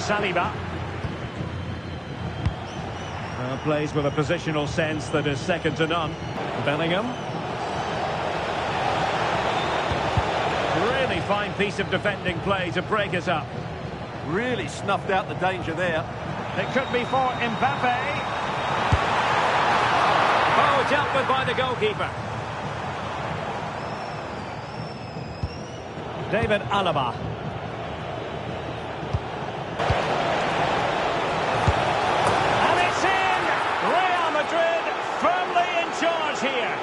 Saliba. Plays with a positional sense that is second to none. Bellingham. Really fine piece of defending play to break us up. Really snuffed out the danger there. It could be for Mbappe. Oh, dealt with by the goalkeeper. David Alaba. And it's in! Real Madrid firmly in charge here.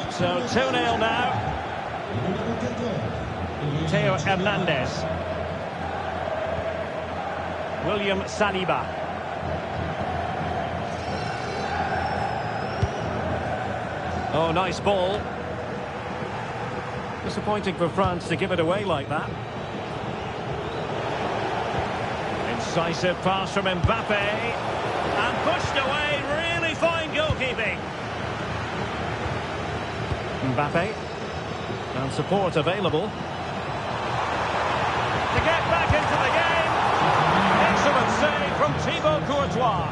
So 2-0 now. Theo Hernandez. William Saliba. Oh, nice ball. Disappointing for France to give it away like that. Incisive pass from Mbappe. And pushed away. Really fine goalkeeping. Mbappe, and support available. To get back into the game. Excellent save from Thibaut Courtois.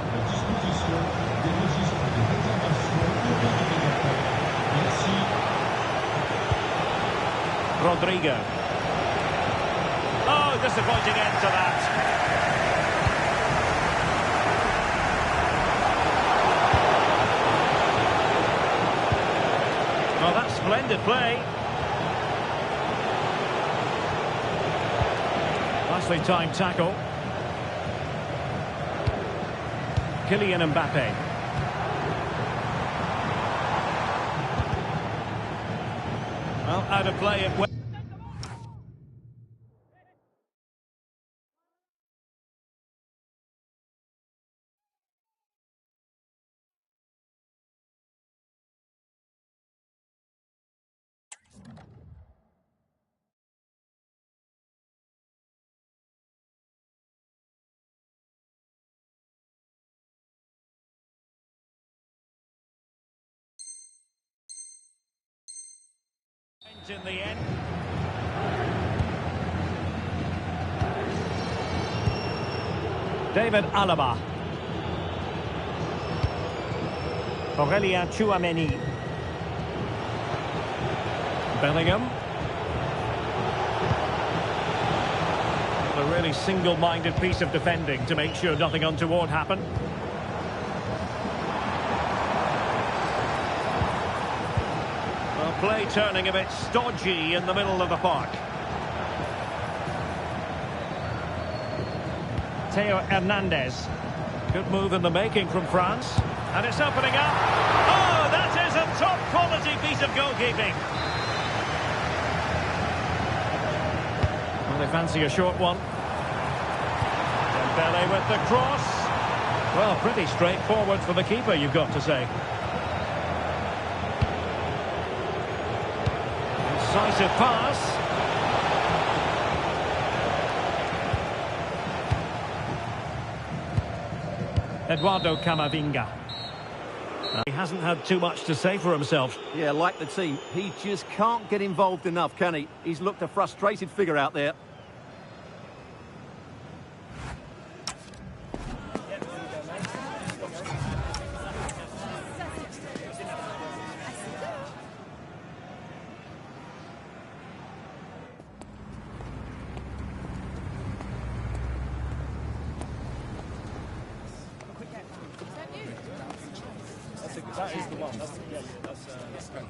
Rodrigo. Oh, disappointing end to that. Oh, that's splendid play. Nicely timed tackle. Kylian Mbappe. Well, out of play it went. In the end. David Alaba. Aurélien Tchouameni. Bellingham. A really single-minded piece of defending to make sure nothing untoward happened. Play turning a bit stodgy in the middle of the park. Theo Hernandez. Good move in the making from France. And it's opening up. Oh, that is a top-quality piece of goalkeeping. Well, they fancy a short one. Dembele with the cross. Well, pretty straightforward for the keeper, you've got to say. Decisive pass. Eduardo Camavinga. He hasn't had too much to say for himself. Yeah, like the team, he just can't get involved enough, can he? He's looked a frustrated figure out there. That is the one. That's great.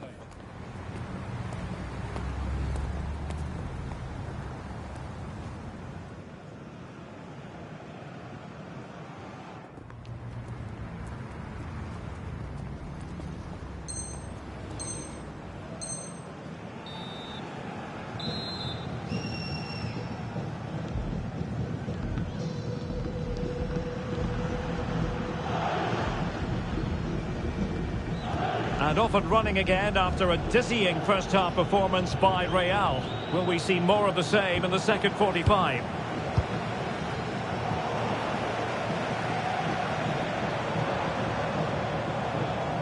And off and running again after a dizzying first-half performance by Real. Will we see more of the same in the second 45?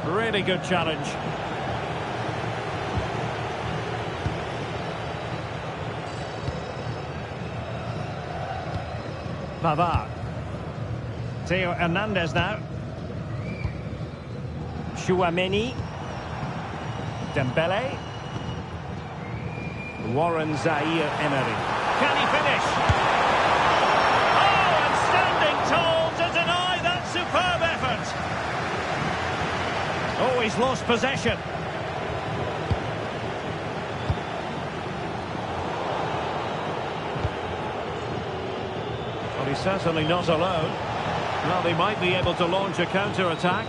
Really good challenge. Pavard. Theo Hernandez now. Chouameni. Dembele. Warren Zaïre-Emery. Can he finish? Oh, and standing tall to deny that superb effort. Oh, he's lost possession. Well, he's certainly not alone. Well, they might be able to launch a counter-attack.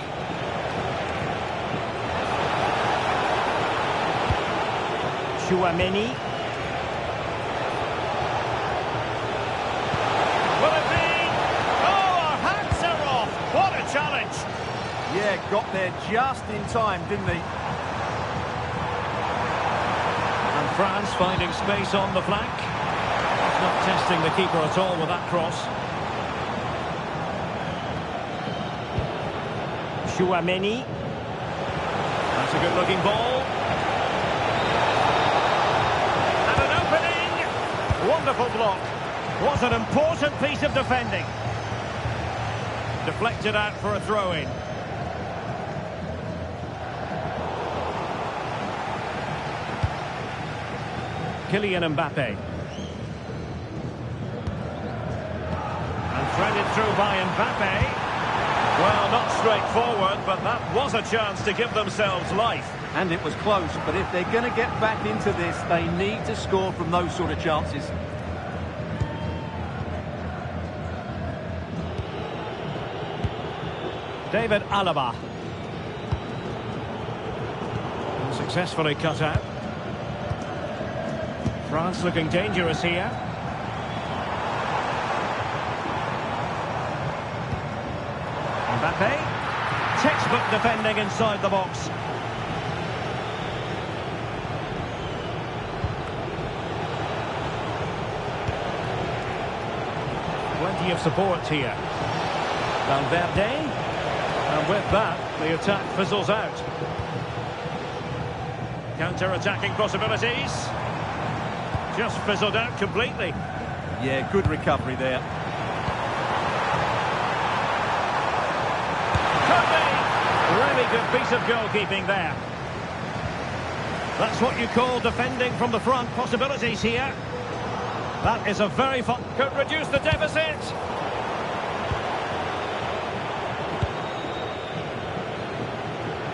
Chouameni. Will it be? Oh, our hats are off. What a challenge. Yeah, got there just in time, didn't he? And France finding space on the flank. Not testing the keeper at all with that cross. Chouameni. That's a good-looking ball. And an opening. Wonderful block. Was an important piece of defending. Deflected out for a throw-in. Kylian Mbappe. And threaded through by Mbappe. Well, not straightforward, but that was a chance to give themselves life. And it was close, but if they're going to get back into this, they need to score from those sort of chances. David Alaba. Successfully cut out. France looking dangerous here. Mbappe. Textbook defending inside the box. Plenty of support here. Valverde. And with that, the attack fizzles out. Counter-attacking possibilities. Just fizzled out completely. Yeah, good recovery there. Could be. Really good piece of goalkeeping there. That's what you call defending from the front. Possibilities here. That is a very fun... Could reduce the deficit.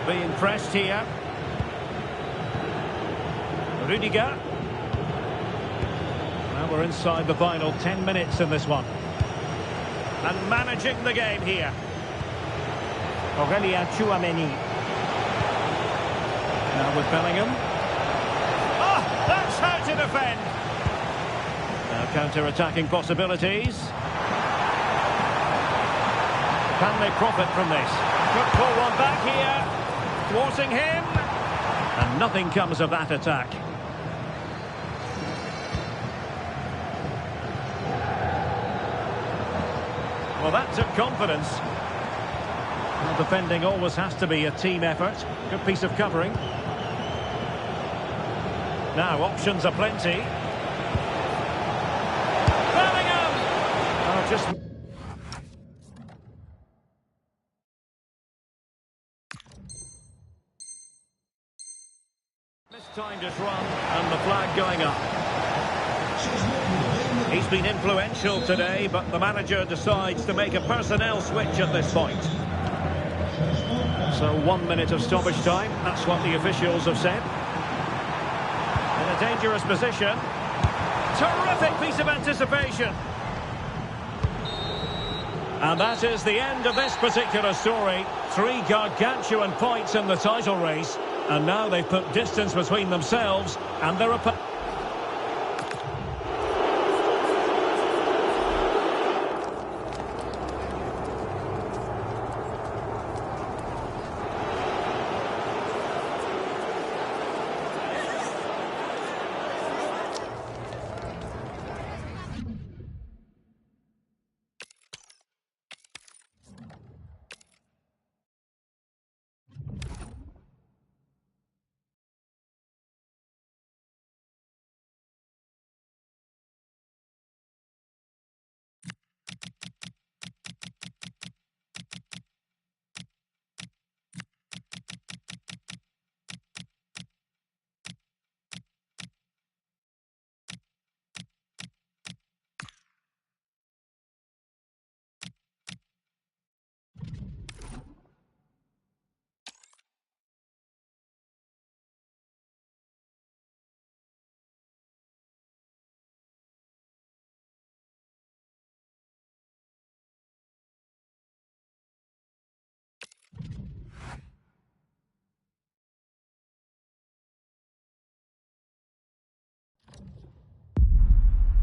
Being pressed here. Rudiger. Well, we're inside the final 10 minutes in this one. And managing the game here. Aurélien Chouameni. Now with Bellingham. Oh, that's how to defend. Now counter-attacking possibilities. Can they profit from this? Could pull one back here. Thwarting him. And nothing comes of that attack. Well, that took confidence. Well, defending always has to be a team effort. Good piece of covering. Now, options are plenty. Bellingham! Oh, just... mistimed his run, and the flag going up. He's been influential today, but the manager decides to make a personnel switch at this point. So 1 minute of stoppage time, that's what the officials have said. In a dangerous position. Terrific piece of anticipation. And that is the end of this particular story. 3 gargantuan points in the title race. And now they've put distance between themselves and their opponent.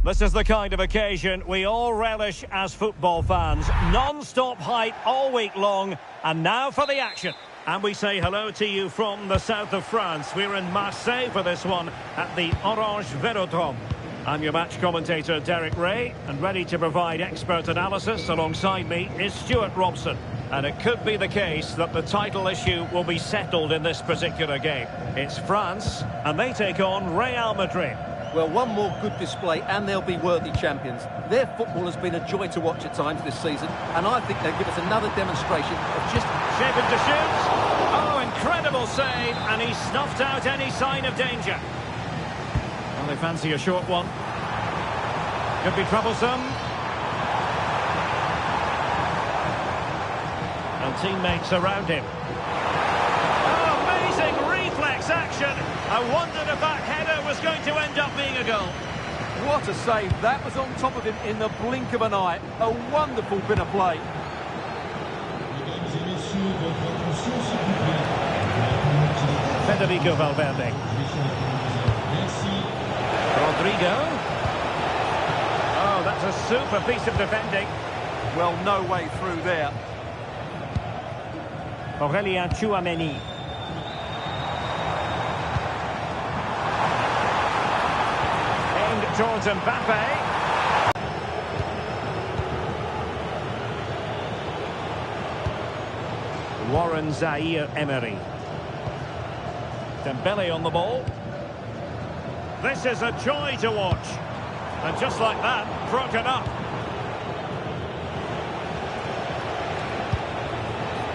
This is the kind of occasion we all relish as football fans. Non-stop hype all week long, and now for the action. And we say hello to you from the south of France. We're in Marseille for this one at the Orange Velodrome. I'm your match commentator, Derek Ray, and ready to provide expert analysis alongside me is Stuart Robson. And it could be the case that the title issue will be settled in this particular game. It's France, and they take on Real Madrid. Well, one more good display and they'll be worthy champions. Their football has been a joy to watch at times this season, and I think they'll give us another demonstration of just... Shaping to shoot. Oh, incredible save, and he snuffed out any sign of danger. Well, they fancy a short one. Could be troublesome. And teammates around him. Oh, amazing reflex action. I wondered if that header was going to end up being a goal. What a save. That was on top of him in the blink of an eye. A wonderful bit of play. Federico Valverde. Rodrigo. Oh, that's a super piece of defending. Well, no way through there. Aurélien Tchouameni. Aimed towards Mbappe. Warren Zaïre-Emery. Dembele on the ball. This is a joy to watch. And just like that, broken up.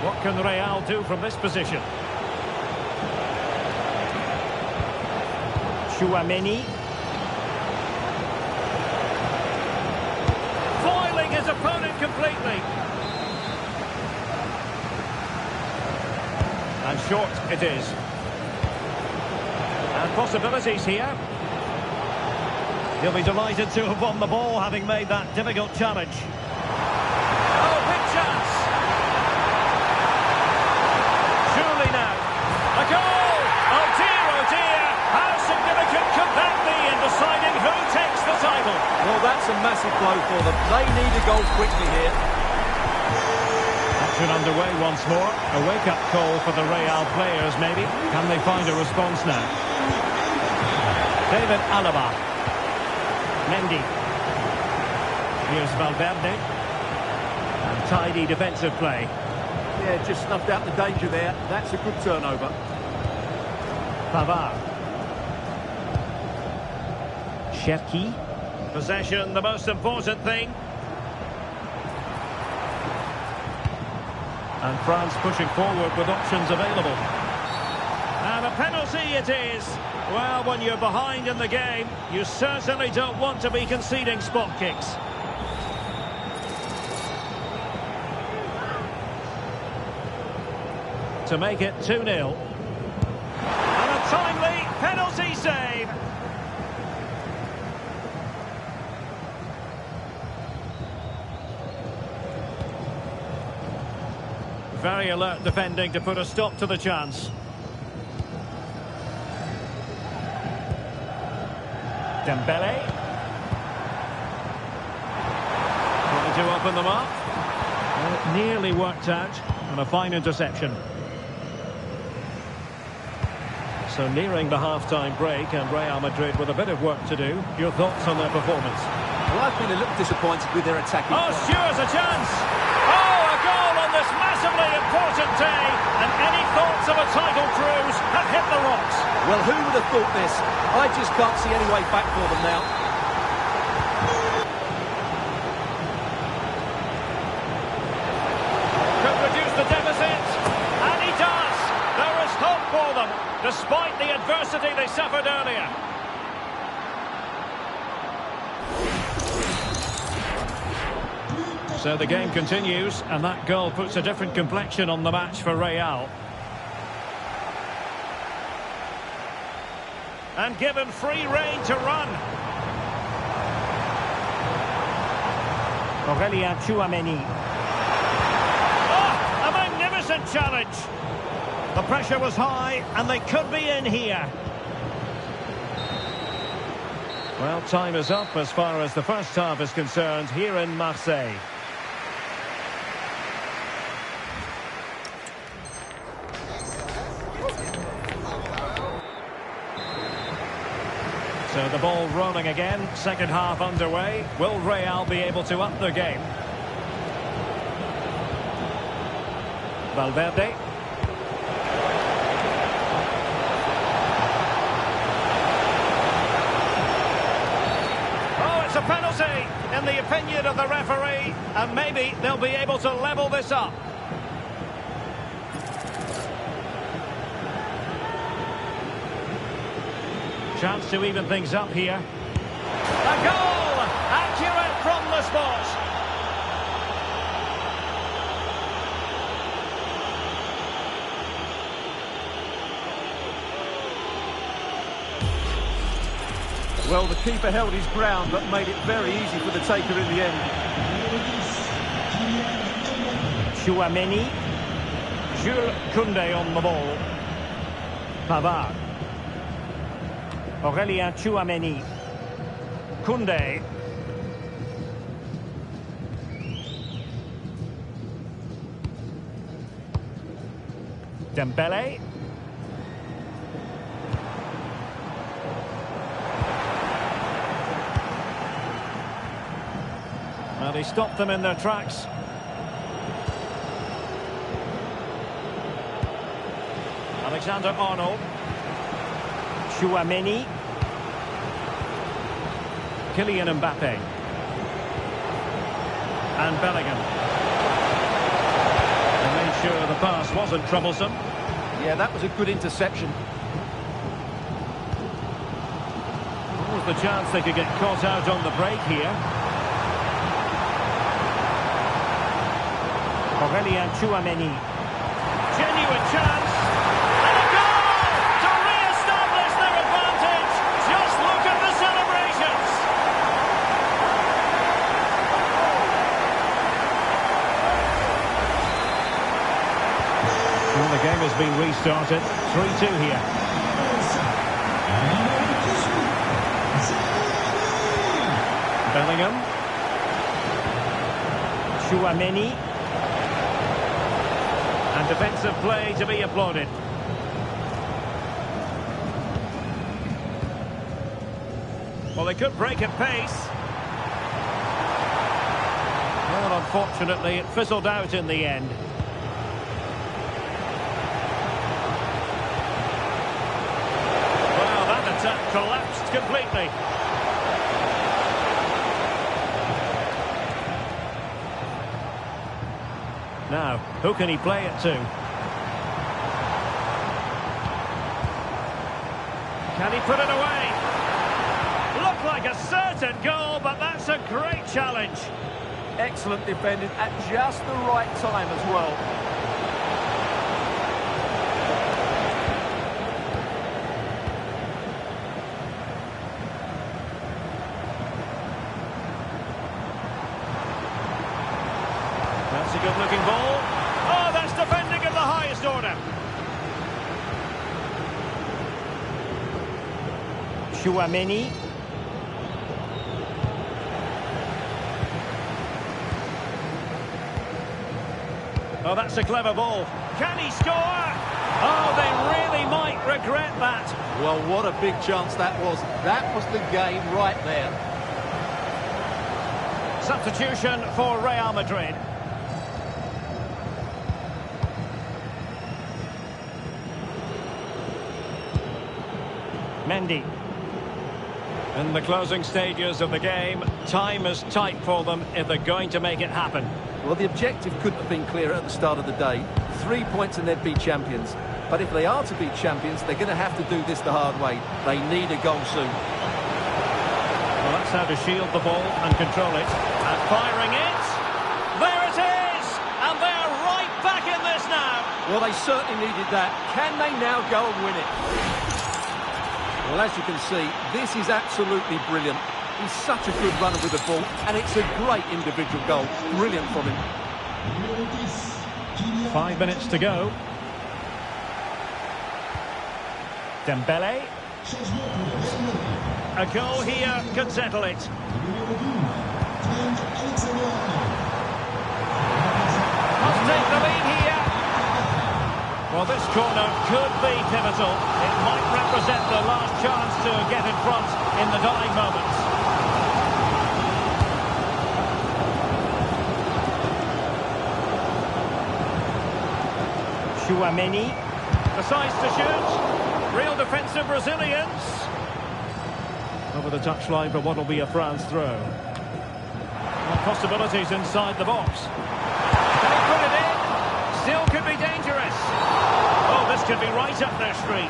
What can Real do from this position? Tchouameni. Foiling his opponent completely. And short it is. And possibilities here. He'll be delighted to have won the ball, having made that difficult challenge. Oh, big chance! Surely now. A goal! Oh dear, how significant could that be in deciding who takes the title? Well, that's a massive blow for them. They need a goal quickly here. Action underway once more. A wake-up call for the Real players, maybe. Can they find a response now? David Alaba. Mendy. Here's Valverde. And tidy defensive play. Yeah, just snuffed out the danger there. That's a good turnover. Pavard. Cherki. Possession, the most important thing. And France pushing forward with options available. And a penalty it is. Well, when you're behind in the game, you certainly don't want to be conceding spot kicks. To make it 2-0. And a timely penalty save. Very alert defending to put a stop to the chance. Dembele. Trying to open them up. Well, it nearly worked out, and a fine interception. So nearing the half-time break, and Real Madrid with a bit of work to do. Your thoughts on their performance? Well, I've been a little disappointed with their attacking. Oh, Stewart's a chance! Oh, a goal on this massively important day, and any thoughts of a title cruise have hit the rocks. Well, who would have thought this? I just can't see any way back for them now. Could reduce the deficit, and he does. There is hope for them, despite the adversity they suffered earlier. So the game continues, and that goal puts a different complexion on the match for Real. And given free rein to run. Aurélien Tchouameni. Oh, a magnificent challenge. The pressure was high, and they could be in here. Well, time is up as far as the first half is concerned here in Marseille. So the ball rolling again, second half underway. Will Real be able to up their game? Valverde. Oh, it's a penalty in the opinion of the referee, and maybe they'll be able to level this up. Chance to even things up here. A goal! Accurate from the spot. Well, the keeper held his ground, but made it very easy for the taker in the end. Chouameni. Jules Koundé on the ball. Pavard. Aurélien Chouameni. Koundé. Dembele. Well, he stopped them in their tracks. Alexander-Arnold. Chouameni. Kylian Mbappe. And Bellingham. They made sure the pass wasn't troublesome. Yeah, that was a good interception. What was the chance they could get caught out on the break here? Aurélien Chouameni. Genuine chance. And a goal to re-establish their advantage. Just look at the celebrations. Well, the game has been restarted. 3-2 here. Bellingham. Chouameni. And defensive play to be applauded. Well, they could break at pace. Well, unfortunately, it fizzled out in the end. Well, that attack collapsed completely. Now, who can he play it to? Can he put it away? Looked like a certain goal, but that's a great challenge. Excellent defending at just the right time as well. That's a good-looking ball. Oh, that's defending of the highest order. Chouameni. Oh, that's a clever ball. Can he score? Oh, they really might regret that. Well, what a big chance that was. That was the game right there. Substitution for Real Madrid. Mendy. In the closing stages of the game, time is tight for them if they're going to make it happen. Well, the objective couldn't have been clearer at the start of the day. 3 points and they'd be champions. But if they are to be champions, they're going to have to do this the hard way. They need a goal soon. Well, that's how to shield the ball and control it. And firing it. There it is! And they're right back in this now. Well, they certainly needed that. Can they now go and win it? Well, as you can see, this is absolutely brilliant. He's such a good runner with the ball, and it's a great individual goal. Brilliant from him. 5 minutes to go. Dembele. A goal here could settle it. Must take the lead here. Well, this corner could be pivotal. It might represent the last chance to get in front in the dying moments. Chouameni decides to shoot. Real defensive resilience. Over the touchline for what will be a France throw. Well, possibilities inside the box. Can he put it in? Still could be dangerous. Oh, this could be right up their street.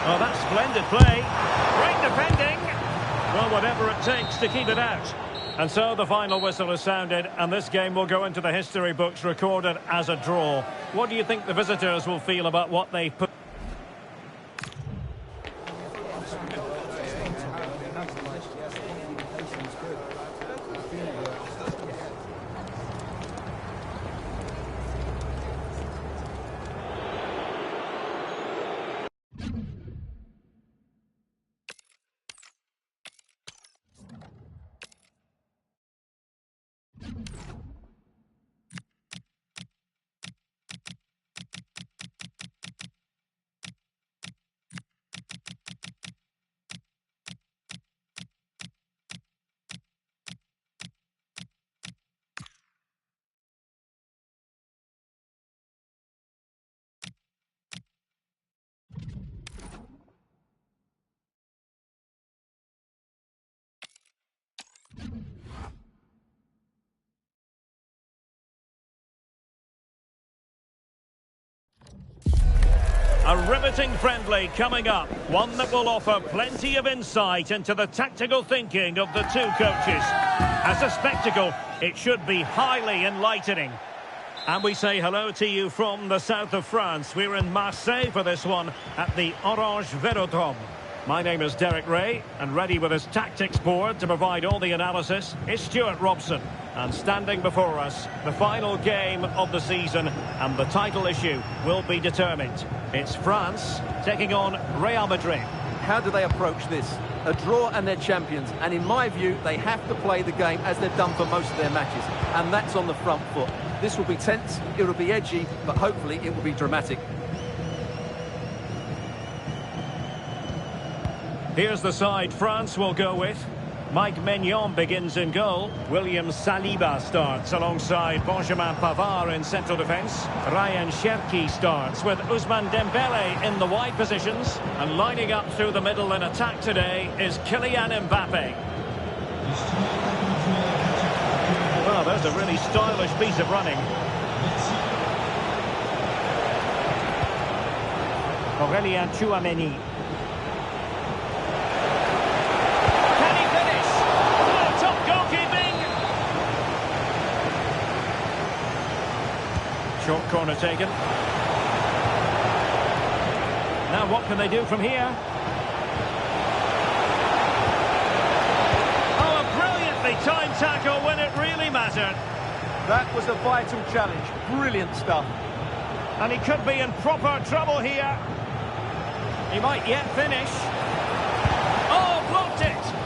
Oh, that's splendid play. Great defending. Well, whatever it takes to keep it out. And so the final whistle is sounded, and this game will go into the history books recorded as a draw. What do you think the visitors will feel about what they've put? A riveting friendly coming up, one that will offer plenty of insight into the tactical thinking of the two coaches. As a spectacle, it should be highly enlightening. And we say hello to you from the south of France. We're in Marseille for this one at the Orange Velodrome. My name is Derek Ray, and ready with his tactics board to provide all the analysis is Stuart Robson. And standing before us, the final game of the season, and the title issue will be determined. It's France taking on Real Madrid. How do they approach this? A draw and they're champions, and in my view, they have to play the game as they've done for most of their matches, and that's on the front foot. This will be tense, it will be edgy, but hopefully it will be dramatic. Here's the side France will go with. Mike Maignan begins in goal. William Saliba starts alongside Benjamin Pavard in central defence. Ryan Cherki starts with Ousmane Dembele in the wide positions. And lining up through the middle in attack today is Kylian Mbappe. Well, there's a really stylish piece of running. Aurélien Chouameni. Short corner taken. Now what can they do from here? Oh, a brilliantly timed tackle when it really mattered. That was a vital challenge. Brilliant stuff. And he could be in proper trouble here. He might yet finish. Oh, blocked it!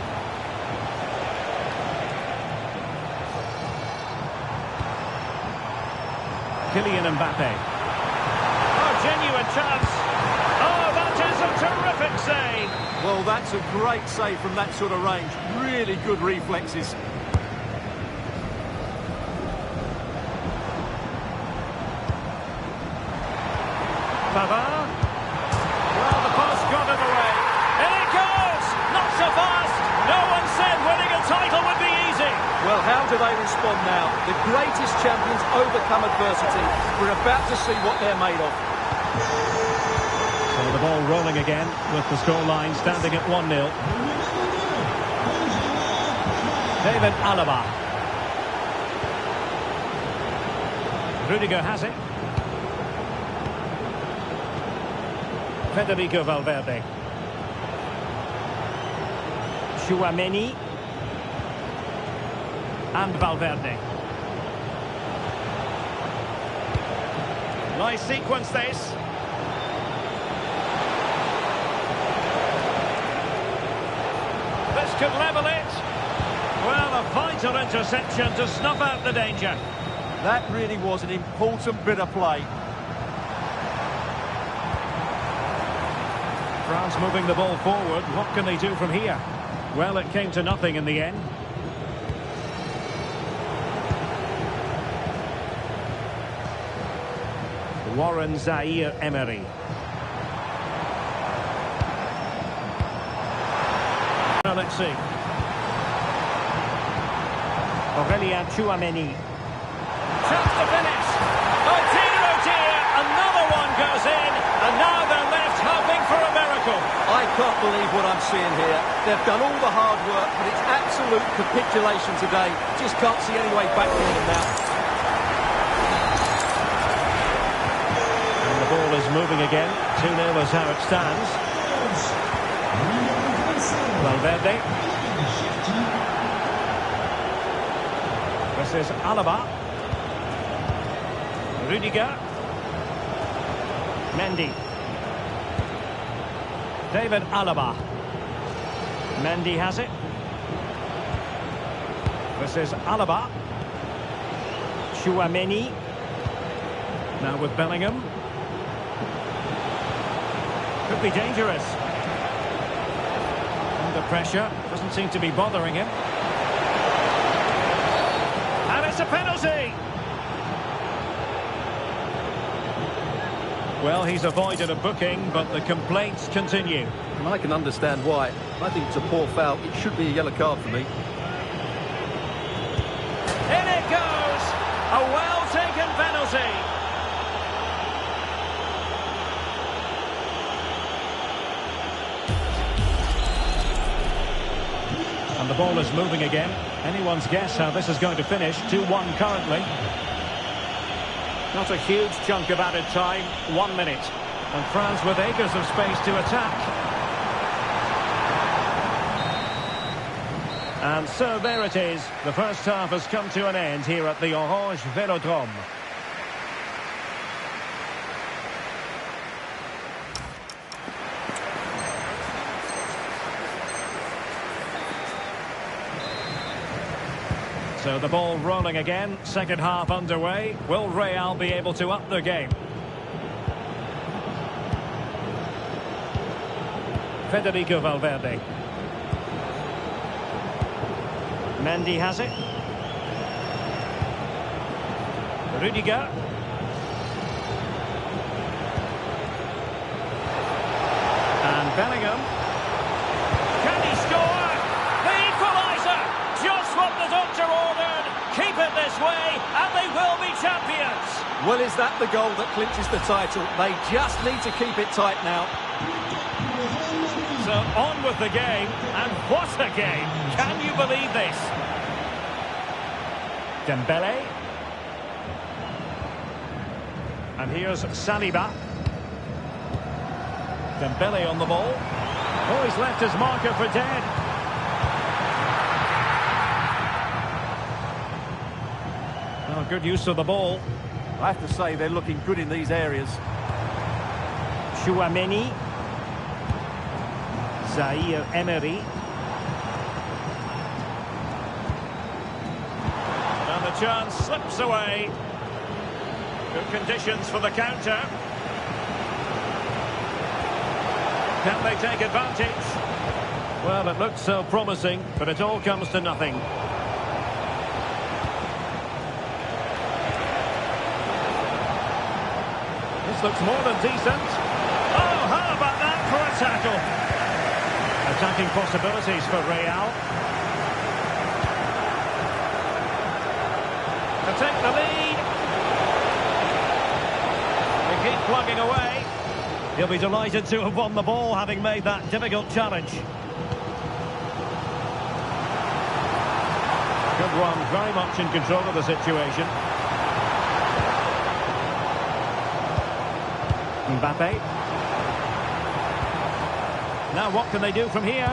Kylian Mbappe. Oh, genuine chance. Oh, that is a terrific save. Well, that's a great save from that sort of range. Really good reflexes. Pavard. Well, the pass got in the way. In it goes! Not so fast. No one said winning a title would be easy. Well, how do they respond now? The greatest champions overcome adversity. We're about to see what they're made of. So the ball rolling again with the scoreline standing at 1-0. David Alaba. Rudiger has it. Federico Valverde. Tchouaméni. And Valverde. Nice sequence this. This could level it. Well, a vital interception to snuff out the danger. That really was an important bit of play. France moving the ball forward. What can they do from here? Well, it came to nothing in the end. Warren Zaïre-Emery. Now let's see. Aurélien Tchouaméni. Chance to finish. Oh dear, another one goes in, and now they're left hoping for a miracle. I can't believe what I'm seeing here. They've done all the hard work, but it's absolute capitulation today. Just can't see any way back from them now. And the ball is moving again. 2-0 is how it stands. Valverde. This is Alaba. Rudiger. Mendy. David Alaba. Mendy has it. This is Alaba. Tchouaméni. Now with Bellingham. Could be dangerous. Under pressure. Doesn't seem to be bothering him. And it's a penalty. Well, he's avoided a booking, but the complaints continue. And I can understand why. I think it's a poor foul. It should be a yellow card for me. In it goes! A well-taken penalty. And the ball is moving again. Anyone's guess how this is going to finish. 2-1 currently. Not a huge chunk of added time. 1 minute. And France with acres of space to attack. And so there it is. The first half has come to an end here at the Orange Velodrome. So the ball rolling again, second half underway. Will Real be able to up their game? Federico Valverde. Mendy has it. Rudiger. And Bellingham. Can he score? The equaliser! Just what the doctor ordered. Keep it this way, and they will be champions. Well, is that the goal that clinches the title? They just need to keep it tight now. So on with the game, and what a game! Can you believe this? Dembele. And here's Saliba. Dembele on the ball. Oh, he's left his marker for dead. Oh, good use of the ball. I have to say they're looking good in these areas. Tchouaméni. Zaïre-Emery. And the chance slips away. Good conditions for the counter. Can they take advantage? Well, it looked so promising, but it all comes to nothing. This looks more than decent. Oh, how about that for a tackle? Attacking possibilities for Real. To take the lead. They keep plugging away. He'll be delighted to have won the ball, having made that difficult challenge. Good run, very much in control of the situation. Mbappe. Now what can they do from here?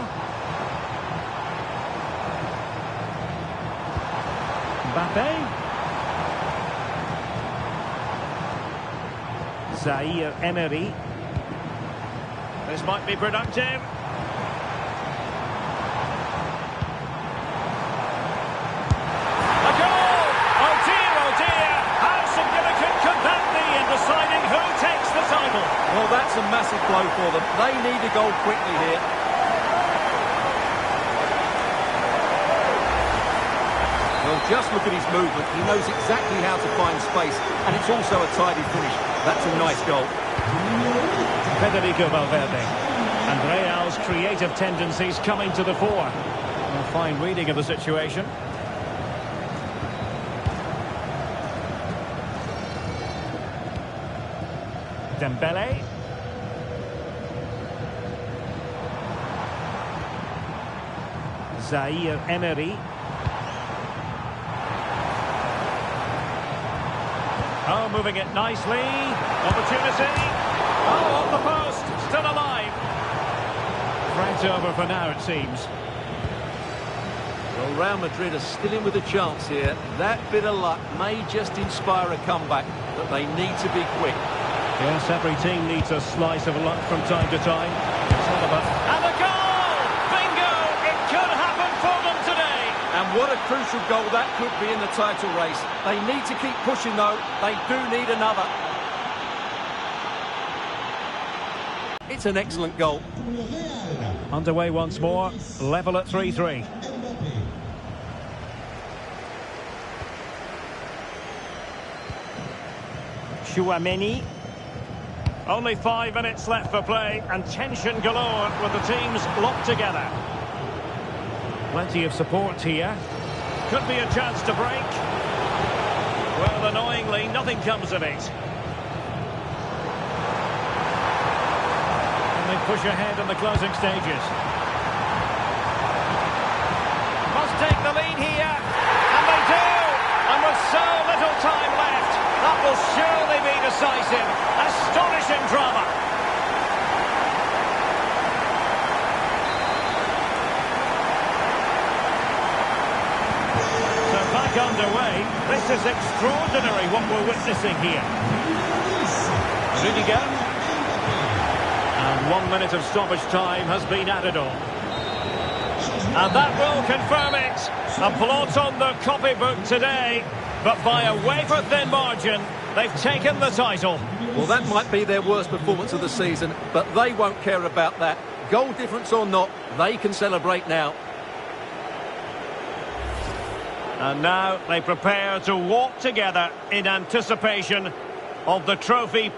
Zaire Emery. This might be productive. A goal! Oh dear, how significant could that be in deciding who takes the title? Well, that's a massive blow for them. They need a goal quickly here. Well, just look at his movement. He knows exactly how to find space, and it's also a tidy finish. That's a nice goal. Federico Valverde. And Real's creative tendencies coming to the fore. A fine reading of the situation. Dembele. Zaire Emery. Oh, moving it nicely. Opportunity. Oh, off the post. Still alive. Threat over for now, it seems. Well, Real Madrid are still in with a chance here. That bit of luck may just inspire a comeback, but they need to be quick. Yes, every team needs a slice of luck from time to time. It's all about... And a goal! Bingo! It could happen for them today. And what a crucial goal that could be in the title race. They need to keep pushing, though. They do need another. It's an excellent goal. Underway once more. Level at 3-3. Chouameni. Only 5 minutes left for play, and tension galore with the teams locked together. Plenty of support here. Could be a chance to break. Well, annoyingly, nothing comes of it. And they push ahead in the closing stages. Must take the lead here, and they do! And with so little time left, that will surely be decisive. Astonishing drama. So back underway. This is extraordinary what we're witnessing here. Rudiger. And 1 minute of stoppage time has been added on. And that will confirm it. A blot on the copybook today. But by a wafer-thin margin, they've taken the title. Well, that might be their worst performance of the season, but they won't care about that. Goal difference or not, they can celebrate now. And now they prepare to walk together in anticipation of the trophy.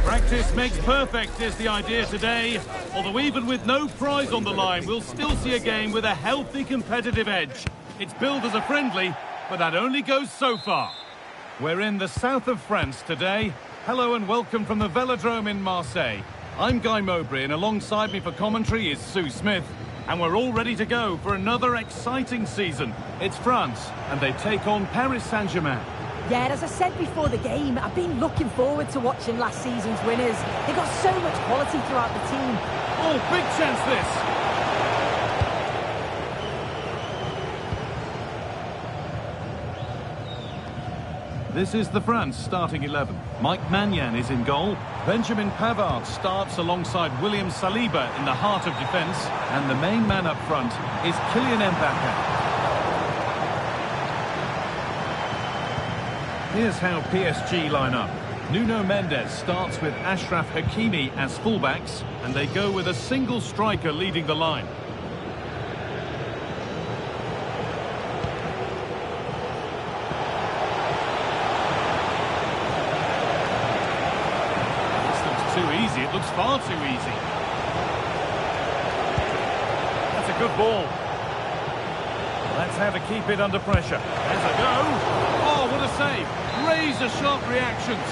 Practice makes perfect is the idea today. Although even with no prize on the line, we'll still see a game with a healthy competitive edge. It's billed as a friendly, but that only goes so far. We're in the south of France today. Hello and welcome from the Velodrome in Marseille. I'm Guy Mowbray, and alongside me for commentary is Sue Smith. And we're all ready to go for another exciting season. It's France, and they take on Paris Saint-Germain. Yeah, as I said before the game, I've been looking forward to watching last season's winners. They've got so much quality throughout the team. Oh, big chance this! This is the France starting 11. Mike Maignan is in goal. Benjamin Pavard starts alongside William Saliba in the heart of defence. And the main man up front is Kylian Mbappe. Here's how PSG line up. Nuno Mendes starts with Achraf Hakimi as fullbacks, and they go with a single striker leading the line. This looks too easy. It looks far too easy. That's a good ball. That's how to keep it under pressure. There's a go. Oh, what a save. Razor-sharp reactions.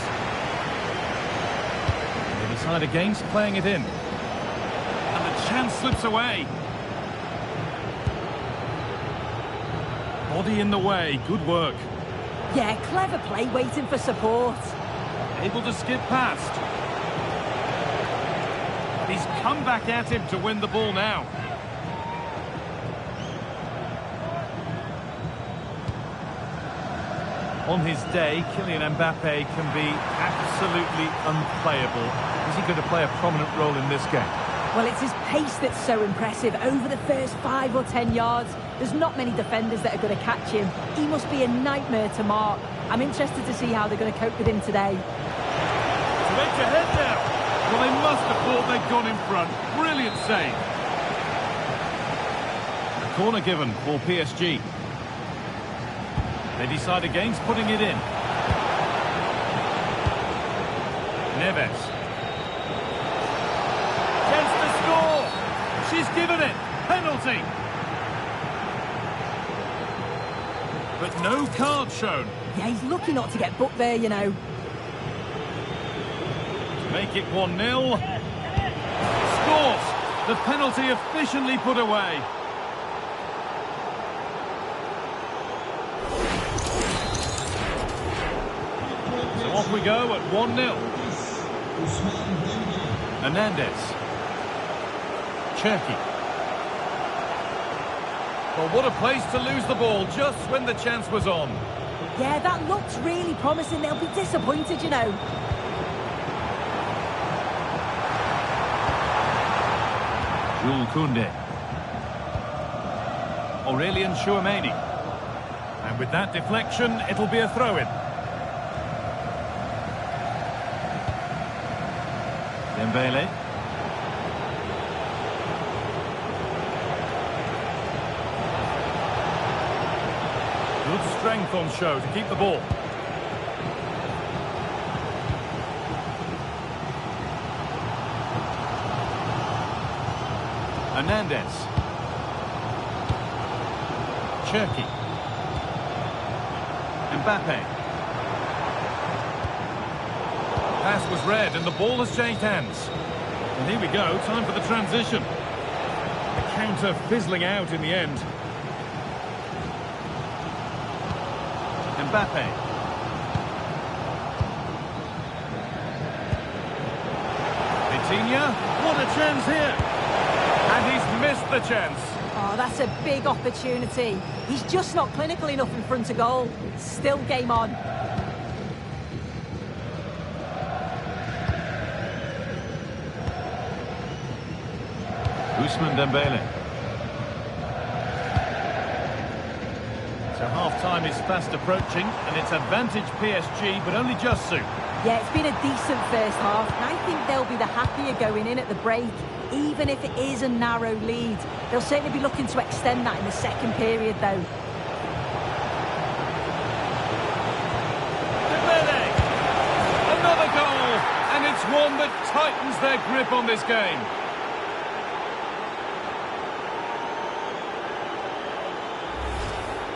They decide against playing it in. And the chance slips away. Body in the way. Good work. Yeah, clever play, waiting for support. Able to skip past. He's come back at him to win the ball now. On his day, Kylian Mbappe can be absolutely unplayable. Is he going to play a prominent role in this game? Well, it's his pace that's so impressive. Over the first 5 or 10 yards, there's not many defenders that are going to catch him. He must be a nightmare to mark. I'm interested to see how they're going to cope with him today. To edge ahead now. Well, they must have thought they'd gone in front. Brilliant save. A corner given for PSG. They decide against putting it in. Neves. Chance to score. She's given it. Penalty. But no card shown. Yeah, he's lucky not to get booked there, you know. To make it 1-0. Scores. The penalty efficiently put away. Off we go at 1-0. Hernandez. Cherki. Well, what a place to lose the ball just when the chance was on. Yeah, that looks really promising. They'll be disappointed, you know. Jules Koundé. Aurélien Tchouameni. And with that deflection, it'll be a throw-in. Dembele. Good strength on show to keep the ball. Hernandez. Cherki. Mbappe. Pass was read and the ball has changed hands. And here we go, time for the transition. The counter fizzling out in the end. Mbappe. Vitinha, what a chance here. And he's missed the chance. Oh, that's a big opportunity. He's just not clinical enough in front of goal. Still game on. Ousmane Dembele. So half-time is fast approaching, and it's advantage PSG, but only just soon. Yeah, it's been a decent first half, and I think they'll be the happier going in at the break, even if it is a narrow lead. They'll certainly be looking to extend that in the second period, though. Dembele! Another goal! And it's one that tightens their grip on this game.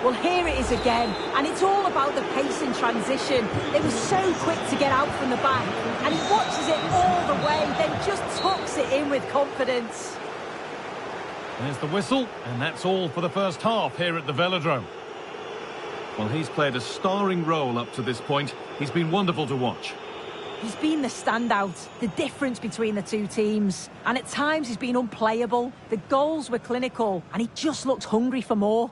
Well, here it is again, and it's all about the pace in transition. They were so quick to get out from the back, and he watches it all the way, then just tucks it in with confidence. There's the whistle, and that's all for the first half here at the Velodrome. Well, he's played a starring role up to this point. He's been wonderful to watch. He's been the standout, the difference between the two teams. And at times he's been unplayable. The goals were clinical, and he just looked hungry for more.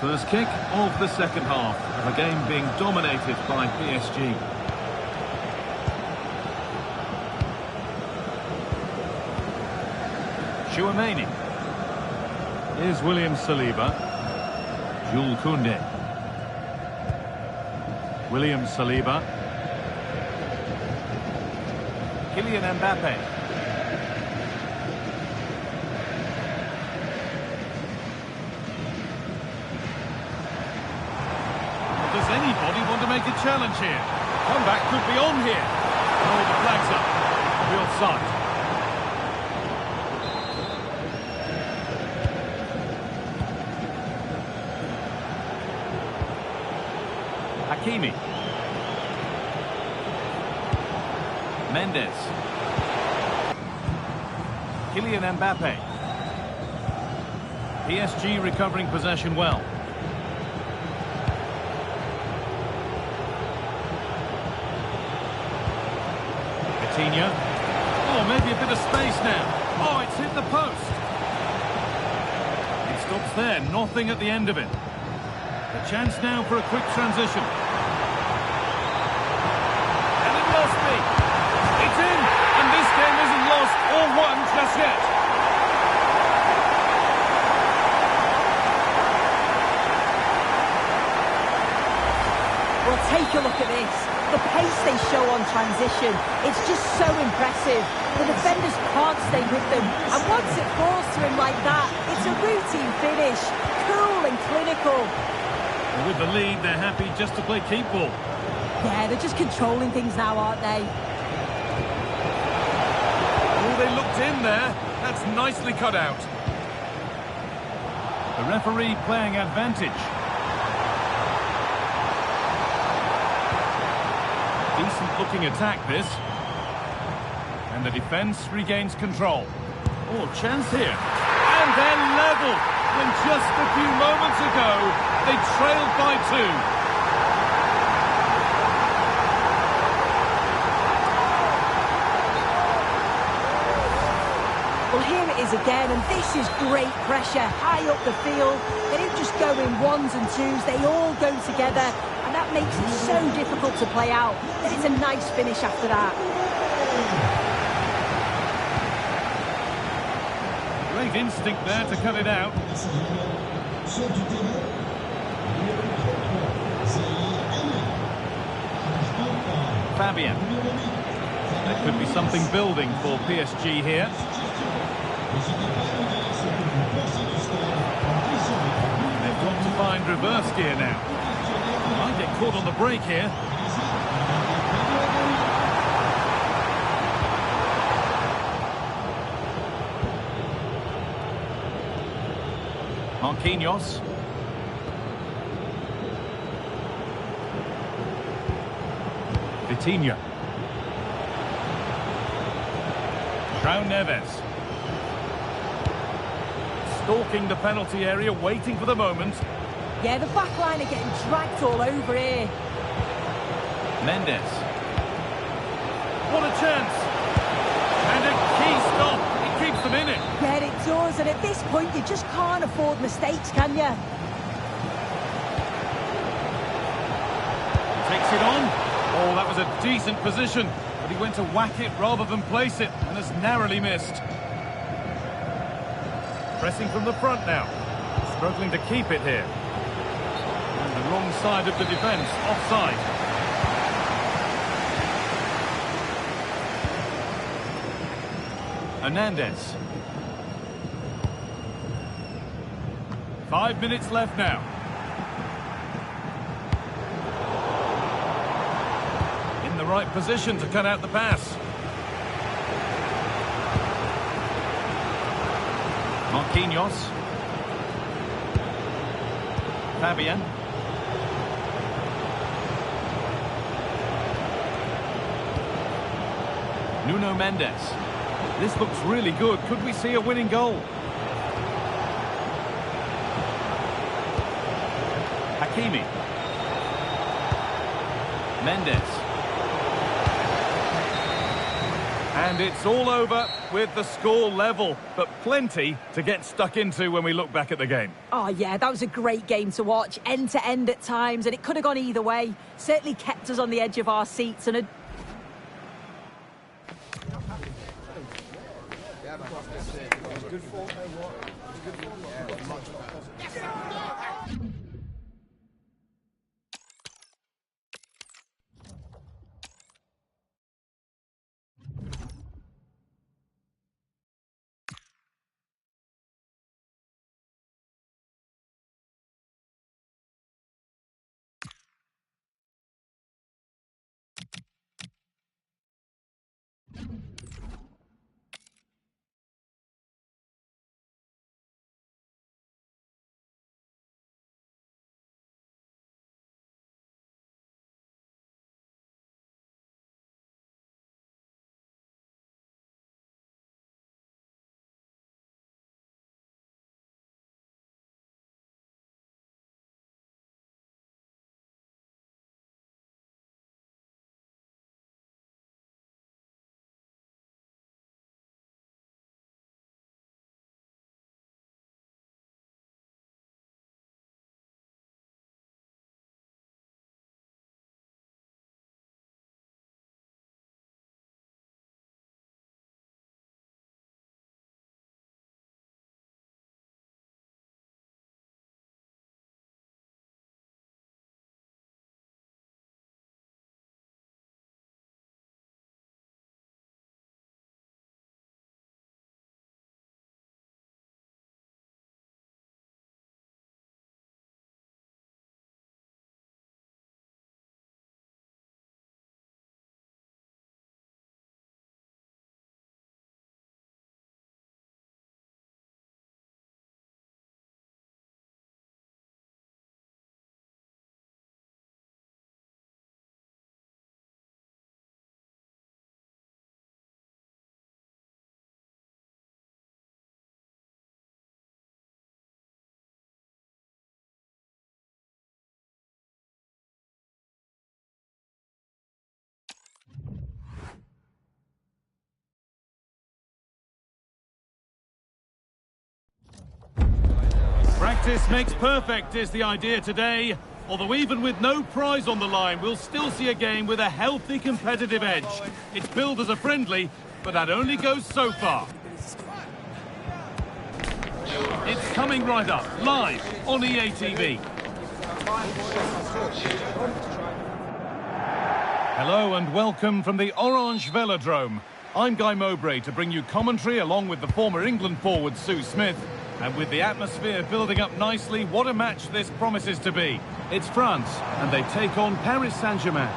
First kick of the second half of a game being dominated by PSG. Chouameni. Here's William Saliba. Jules Koundé. William Saliba. Kylian Mbappe. Does anybody want to make a challenge here? Comeback could be on here. Oh, the flag's up. The offside. Hakimi. Mendes. Kylian Mbappe. PSG recovering possession well. Oh, maybe a bit of space now. Oh, it's hit the post. It stops there, nothing at the end of it. A chance now for a quick transition. And it must be. It's in, and this game isn't lost or won just yet. Well, take a look at this. The pace they show on transition, it's just so impressive. The defenders can't stay with them. And once it falls to him like that, it's a routine finish. Cool and clinical. And with the lead, they're happy just to play keep ball. Yeah, they're just controlling things now, aren't they? Oh, they looked in there. That's nicely cut out. The referee playing advantage. Decent-looking attack, this. And the defence regains control. Oh, chance here. And they're level. When just a few moments ago, they trailed by 2. Well, here it is again, and this is great pressure. High up the field. They don't just go in ones and twos. They all go together. And that makes it so difficult to play out. Then it's a nice finish after that. Great instinct there to cut it out. Fabian. There could be something building for PSG here. They've got to find reverse gear now. Might get caught on the break here. Marquinhos. Vitinha. João Neves. Stalking the penalty area, waiting for the moment. Yeah, the back line are getting dragged all over here. Mendes. What a chance! And a key stop. It keeps them in it. Yeah, it does. And at this point, you just can't afford mistakes, can you? Takes it on. Oh, that was a decent position. But he went to whack it rather than place it, and has narrowly missed. Pressing from the front now. Struggling to keep it here. And the wrong side of the defence, offside. Hernandez. 5 minutes left now. In the right position to cut out the pass. Marquinhos. Fabian. Nuno Mendes. This looks really good. Could we see a winning goal? Hakimi. Mendes. And it's all over with the score level, but plenty to get stuck into when we look back at the game. Oh, yeah, that was a great game to watch, end to end at times, and it could have gone either way. Certainly kept us on the edge of our seats and Practice makes perfect is the idea today. Although even with no prize on the line, we'll still see a game with a healthy competitive edge. It's billed as a friendly, but that only goes so far. It's coming right up, live on EA TV. Hello and welcome from the Orange Velodrome. I'm Guy Mowbray to bring you commentary along with the former England forward Sue Smith. And with the atmosphere building up nicely, what a match this promises to be. It's France, and they take on Paris Saint-Germain.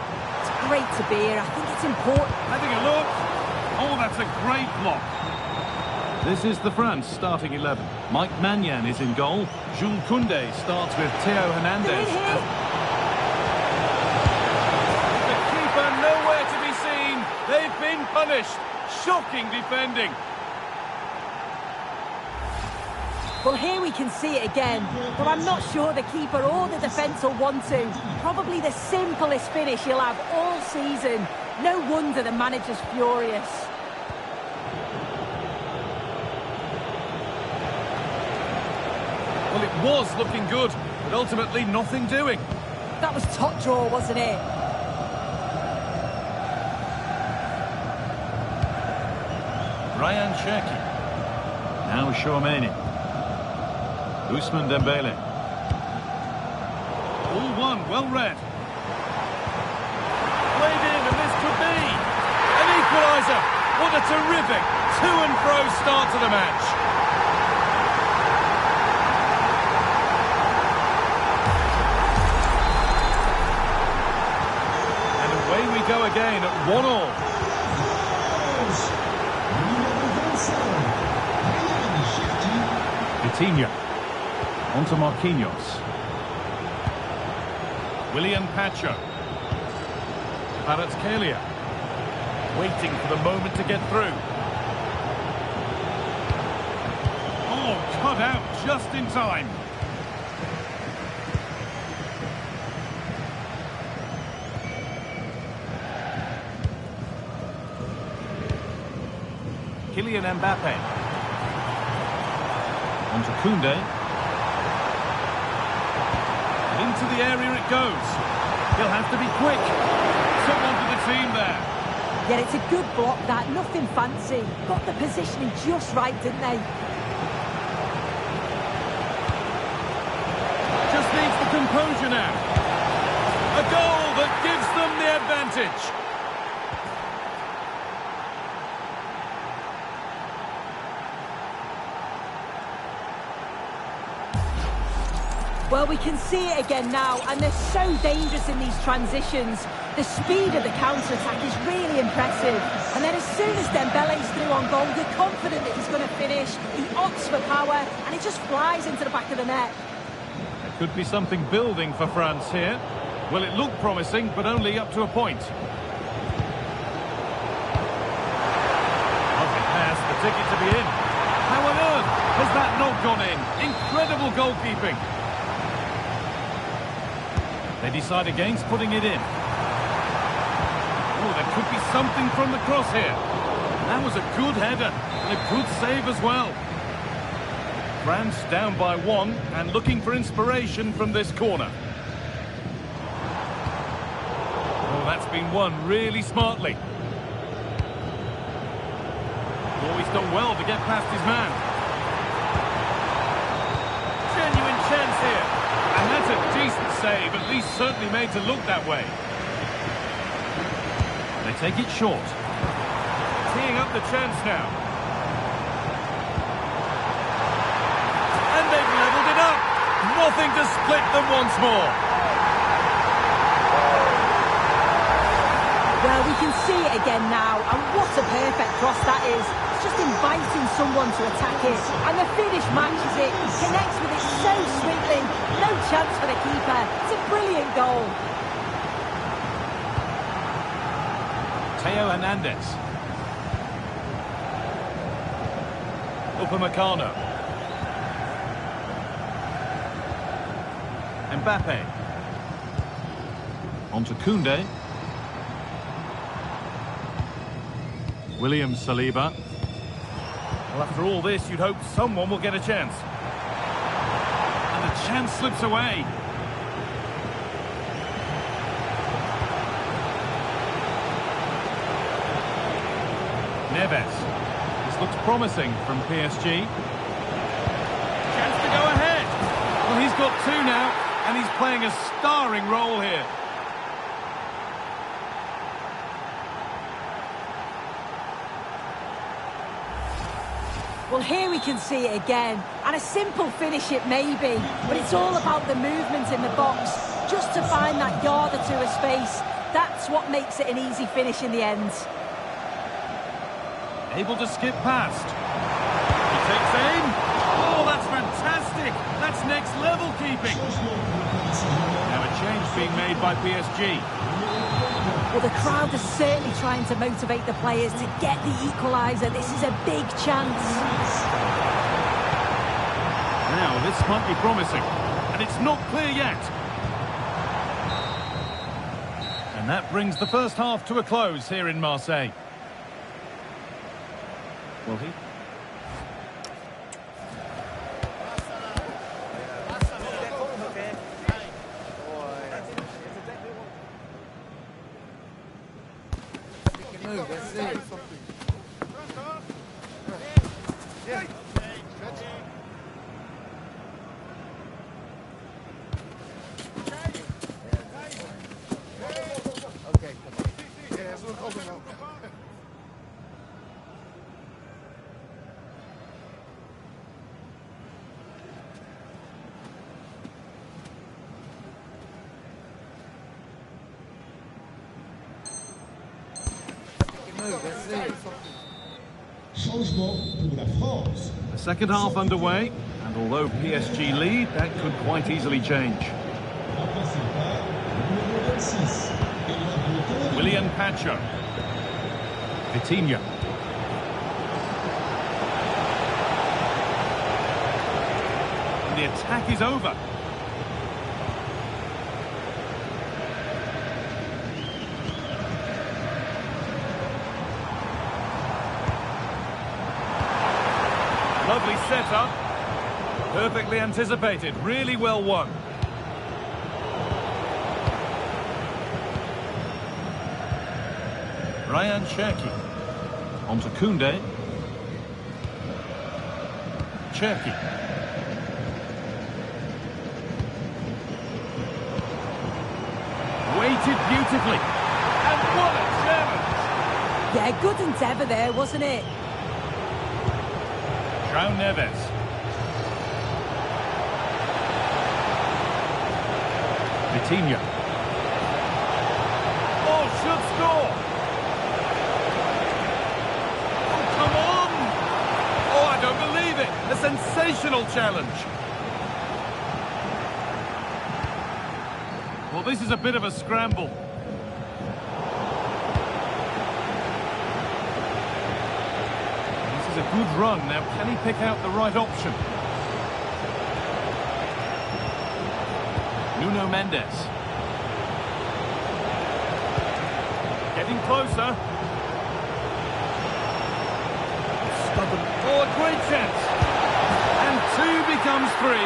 it's great to be here. I think it's important. Having a look. Oh, that's a great block. This is the France starting 11. Mike Maignan is in goal. Jules Koundé starts with Theo Hernandez. The keeper nowhere to be seen. They've been punished. Shocking defending. Well, here we can see it again, but I'm not sure the keeper or the defence will want to. Probably the simplest finish he'll have all season. No wonder the manager's furious. Well, it was looking good, but ultimately nothing doing. That was top draw, wasn't it? Ryan Cherki. Now Chouameni. Ousmane Dembele. All one, well read. Played in, and this could be an equaliser. What a terrific to-and-fro start to the match. And away we go again at 1-1. Vitinha. Onto Marquinhos. William Pacho. Kvaratskhelia. Waiting for the moment to get through. Oh, cut out just in time. Kylian Mbappe. Onto Koundé. Into the area it goes. He'll have to be quick. Someone for the team there. Yeah, it's a good block, that. Nothing fancy. Got the positioning just right, didn't they? Just needs the composure now. A goal that gives them the advantage. Well, we can see it again now, and they're so dangerous in these transitions. The speed of the counter-attack is really impressive. And then as soon as Dembele's through on goal, you're confident that he's going to finish. He opts for power, and it just flies into the back of the net. There could be something building for France here. Well, it looked promising, but only up to a point. Lovely pass, the ticket to be in. How on earth has that not gone in? Incredible goalkeeping. They decide against putting it in. Oh, there could be something from the cross here. That was a good header and a good save as well. France down by 1 and looking for inspiration from this corner. Oh, that's been won really smartly. Oh, he's done well to get past his man. Genuine chance here. And that's a decent save, at least certainly made to look that way. They take it short. Teeing up the chance now. And they've levelled it up. Nothing to split them once more. Well, we can see it again now, and what a perfect cross that is. It's just inviting someone to attack it, and the finish matches it. He connects with it so sweetly. No chance for the keeper. It's a brilliant goal. Theo Hernandez. Upamecano. Mbappe. Onto Koundé. William Saliba. Well, after all this, you'd hope someone will get a chance. And the chance slips away. Neves. This looks promising from PSG. Chance to go ahead. Well, he's got 2 now, and he's playing a starring role here. Well, here we can see it again, and a simple finish it may be, but it's all about the movement in the box, just to find that yard or 2 of space. That's what makes it an easy finish in the end. Able to skip past. He takes aim. Oh, that's fantastic. That's next level keeping. Now a change being made by PSG. Well, the crowd is certainly trying to motivate the players to get the equaliser. This is a big chance. Now, this might be promising. And it's not clear yet. And that brings the first half to a close here in Marseille. Will he? Changement pour la France. The second half underway, and although PSG lead, that could quite easily change. Remplacé par numéro 26. Willian Pacho. Vitinha. The attack is over. Lovely setup. Perfectly anticipated. Really well won. Ryan Cherki. On to Koundé. Cherki. Weighted beautifully. And what a challenge! Yeah, good endeavour there, wasn't it? João Neves. Vitinha. Oh, should score! Oh, come on! Oh, I don't believe it! A sensational challenge! Well, this is a bit of a scramble. This is a good run. Now, can he pick out the right option? Nuno Mendes. Getting closer. Stubborn. Oh, a great chance. And 2 becomes 3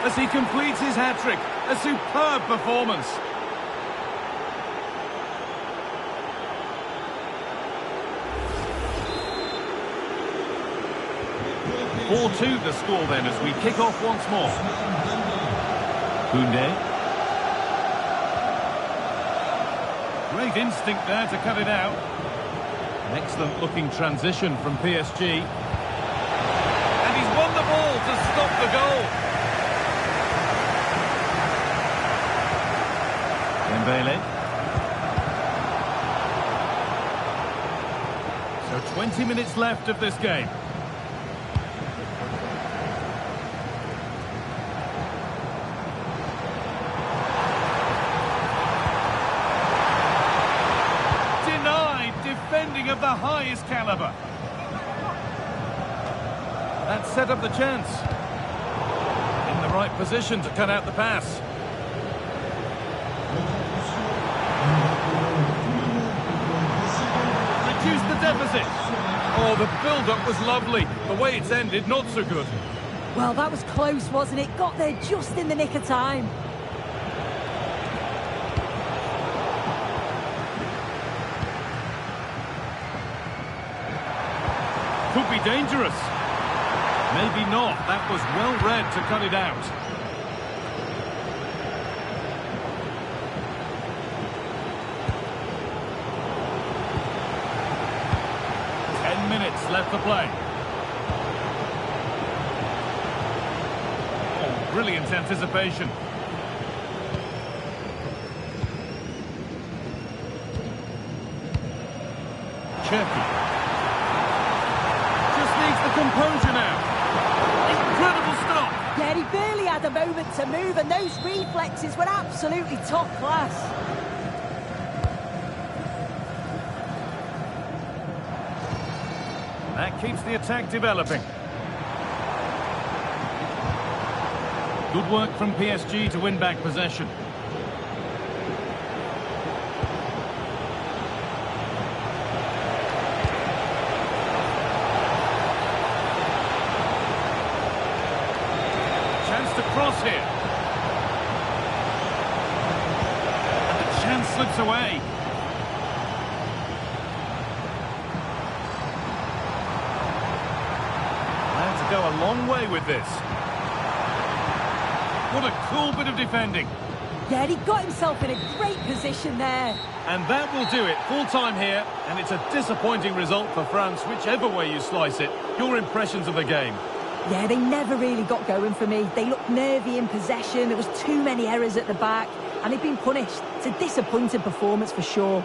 as he completes his hat-trick. A superb performance. (4-2) the score then as we kick off once more. Koundé. Great instinct there to cut it out. An excellent looking transition from PSG. And he's won the ball to stop the goal. Dembele. So 20 minutes left of this game. Denied, defending of the highest caliber. That set up the chance. In the right position to cut out the pass. Reduce the deficit. Oh, the build-up was lovely. The way it's ended, not so good. Well, that was close, wasn't it? Got there just in the nick of time. Could be dangerous. Maybe not. That was well read to cut it out. Minutes left to play. Oh, brilliant anticipation. Cherki. Just needs the composure now. Incredible stop. Yeah, he barely had a moment to move, and those reflexes were absolutely top class. That keeps the attack developing. Good work from PSG to win back possession. Chance to cross here. And the chance slips away. Go a long way with this. What a cool bit of defending. Yeah, he got himself in a great position there. And that will do it. Full time here, and it's a disappointing result for France, whichever way you slice it. Your impressions of the game? Yeah, they never really got going for me. They looked nervy in possession. There was too many errors at the back, and they've been punished. It's a disappointing performance for sure.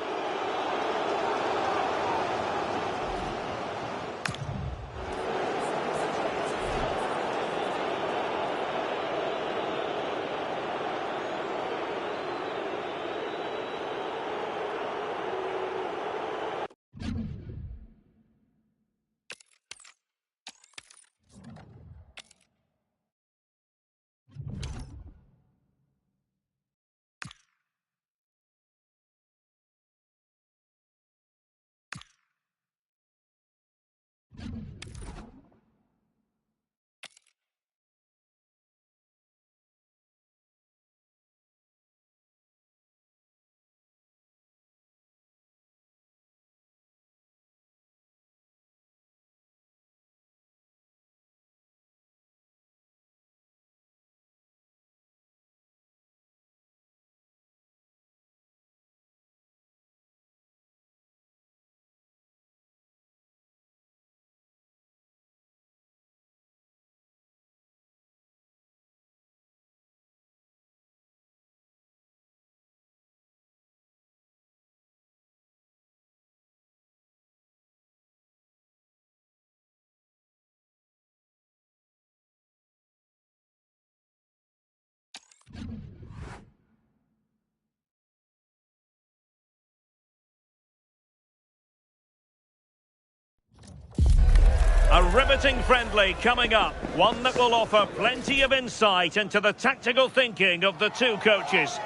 A riveting friendly coming up. One that will offer plenty of insight into the tactical thinking of the two coaches.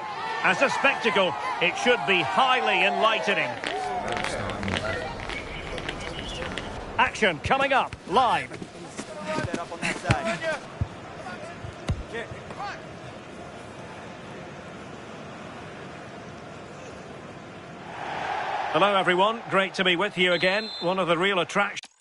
As a spectacle, it should be highly enlightening. Action coming up, live. Hello everyone, great to be with you again. One of the real attractions.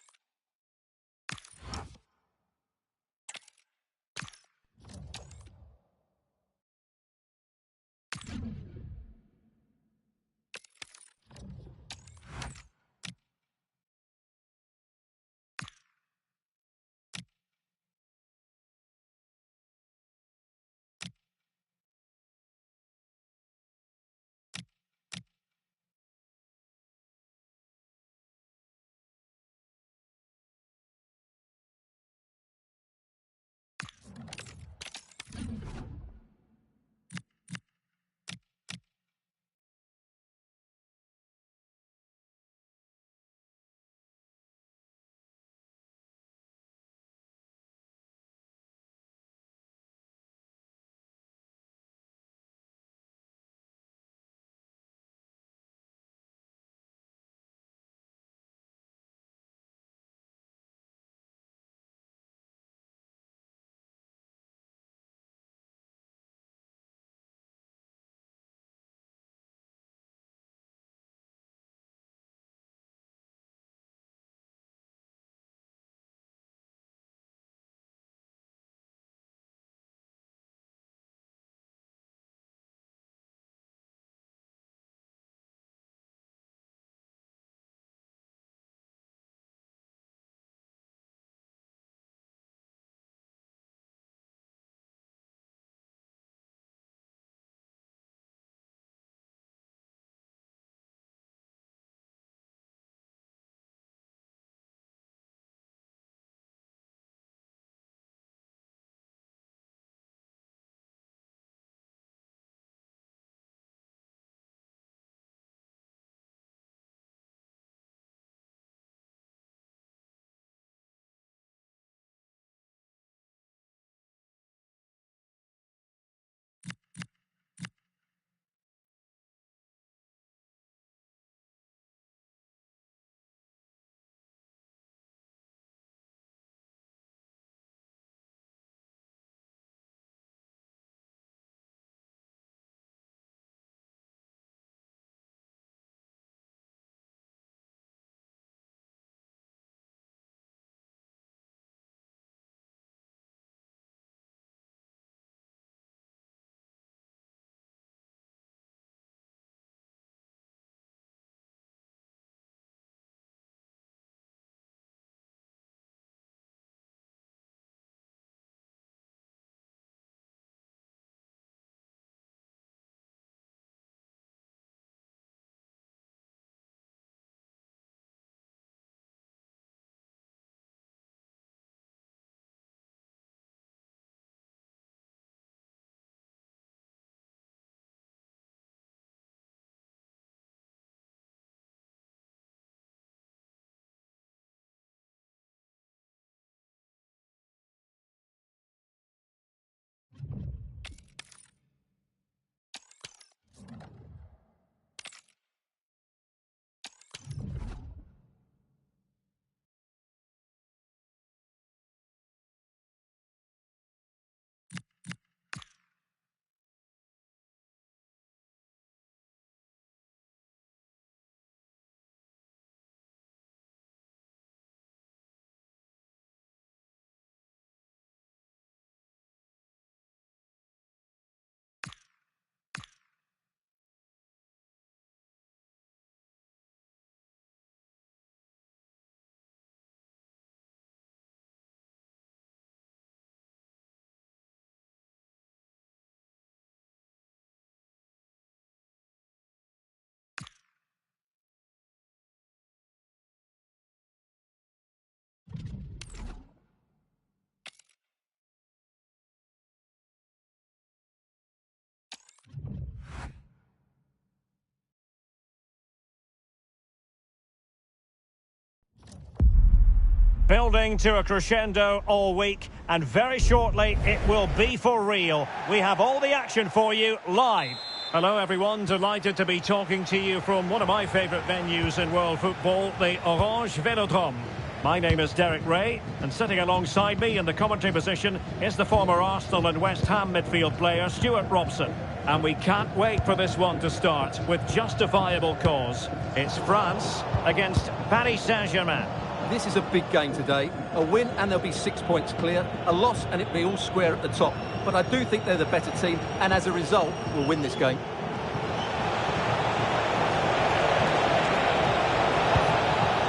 Building to a crescendo all week, and very shortly it will be for real. We have all the action for you live. Hello everyone, delighted to be talking to you from one of my favourite venues in world football, the Orange Velodrome. My name is Derek Ray, and sitting alongside me in the commentary position is the former Arsenal and West Ham midfield player Stuart Robson. And we can't wait for this one to start with justifiable cause. It's France against Paris Saint-Germain. This is a big game today. A win and there'll be 6 points clear. A loss and it'll be all square at the top. But I do think they're the better team, and as a result, we'll win this game.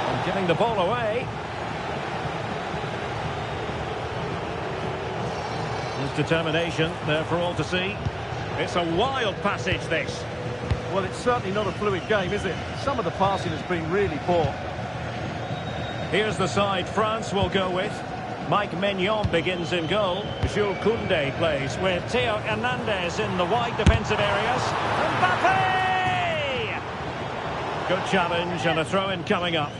And giving the ball away. His determination there for all to see. It's a wild passage, this. Well, it's certainly not a fluid game, is it? Some of the passing has been really poor. Here's the side France will go with. Mike Maignan begins in goal. Jules Koundé plays with Theo Hernandez in the wide defensive areas. Mbappe! Good challenge and a throw-in coming up.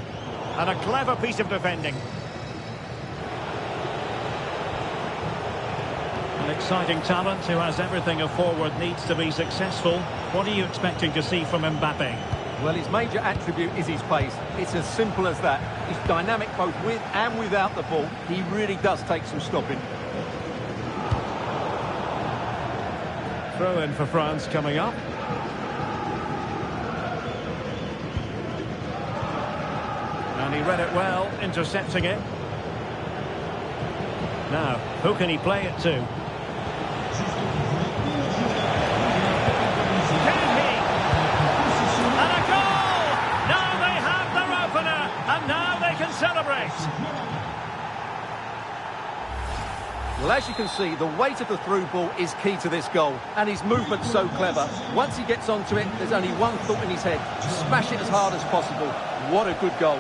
And a clever piece of defending. An exciting talent who has everything a forward needs to be successful. What are you expecting to see from Mbappe? Well, his major attribute is his pace. It's as simple as that. He's dynamic both with and without the ball. He really does take some stopping. Throw in for France coming up. And he read it well, intercepting it. Now, who can he play it to? Celebrate. Well, as you can see, the weight of the through ball is key to this goal, and his movement's so clever. Once he gets onto it, there's only one thought in his head: smash it as hard as possible. What a good goal.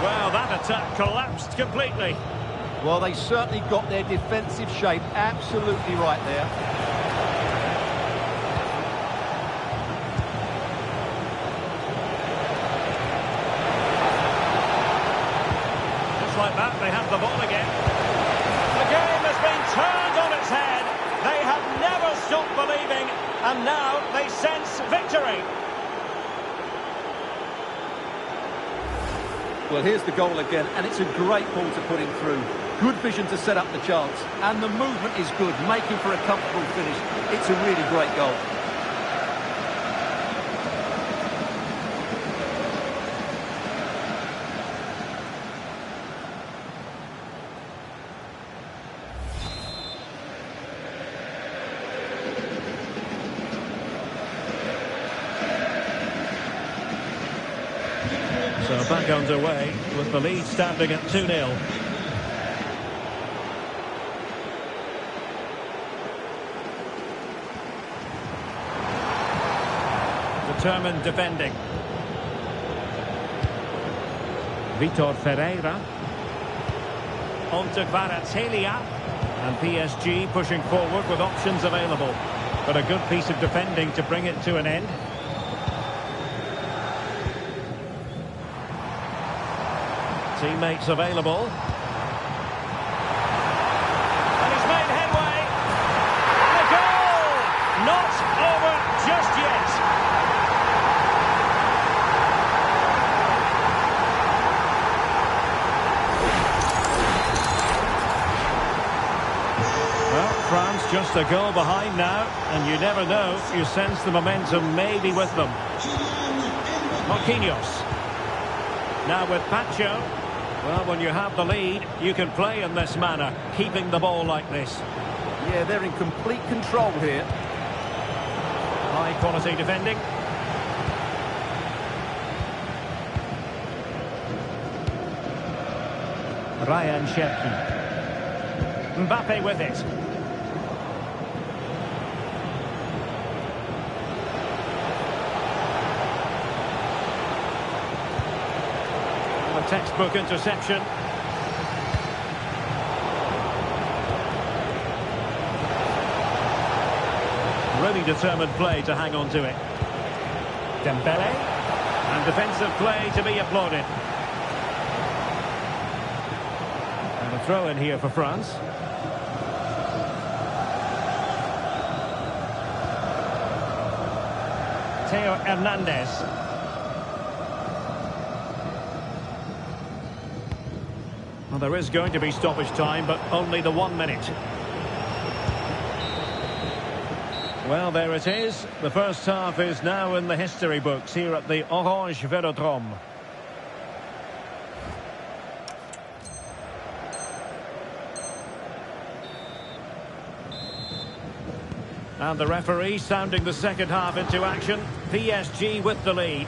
Well, that attack collapsed completely. Well, they certainly got their defensive shape absolutely right there. Like that, they have the ball again. The game has been turned on its head. They have never stopped believing, and now they sense victory. Well, here's the goal again, and it's a great ball to put him through. Good vision to set up the chance, and the movement is good, making for a comfortable finish. It's a really great goal. So back underway with the lead standing at 2-0. Determined defending. Vitor Ferreira. On to Kvaratskhelia. And PSG pushing forward with options available. But a good piece of defending to bring it to an end. Teammates available. And he's made headway. The goal! Not over just yet. Well, France just a goal behind now, and you never know. You sense the momentum maybe with them. Marquinhos. Now with Pacho. Well, when you have the lead, you can play in this manner, keeping the ball like this. Yeah, they're in complete control here. High quality defending. Ryan Cherki. Mbappe with it. A textbook interception. Really determined play to hang on to it. Dembele. And defensive play to be applauded. And a throw in here for France. Theo Hernandez. Well, there is going to be stoppage time, but only the 1 minute. Well, there it is. The first half is now in the history books here at the Orange Velodrome. And the referee sounding the second half into action. PSG with the lead.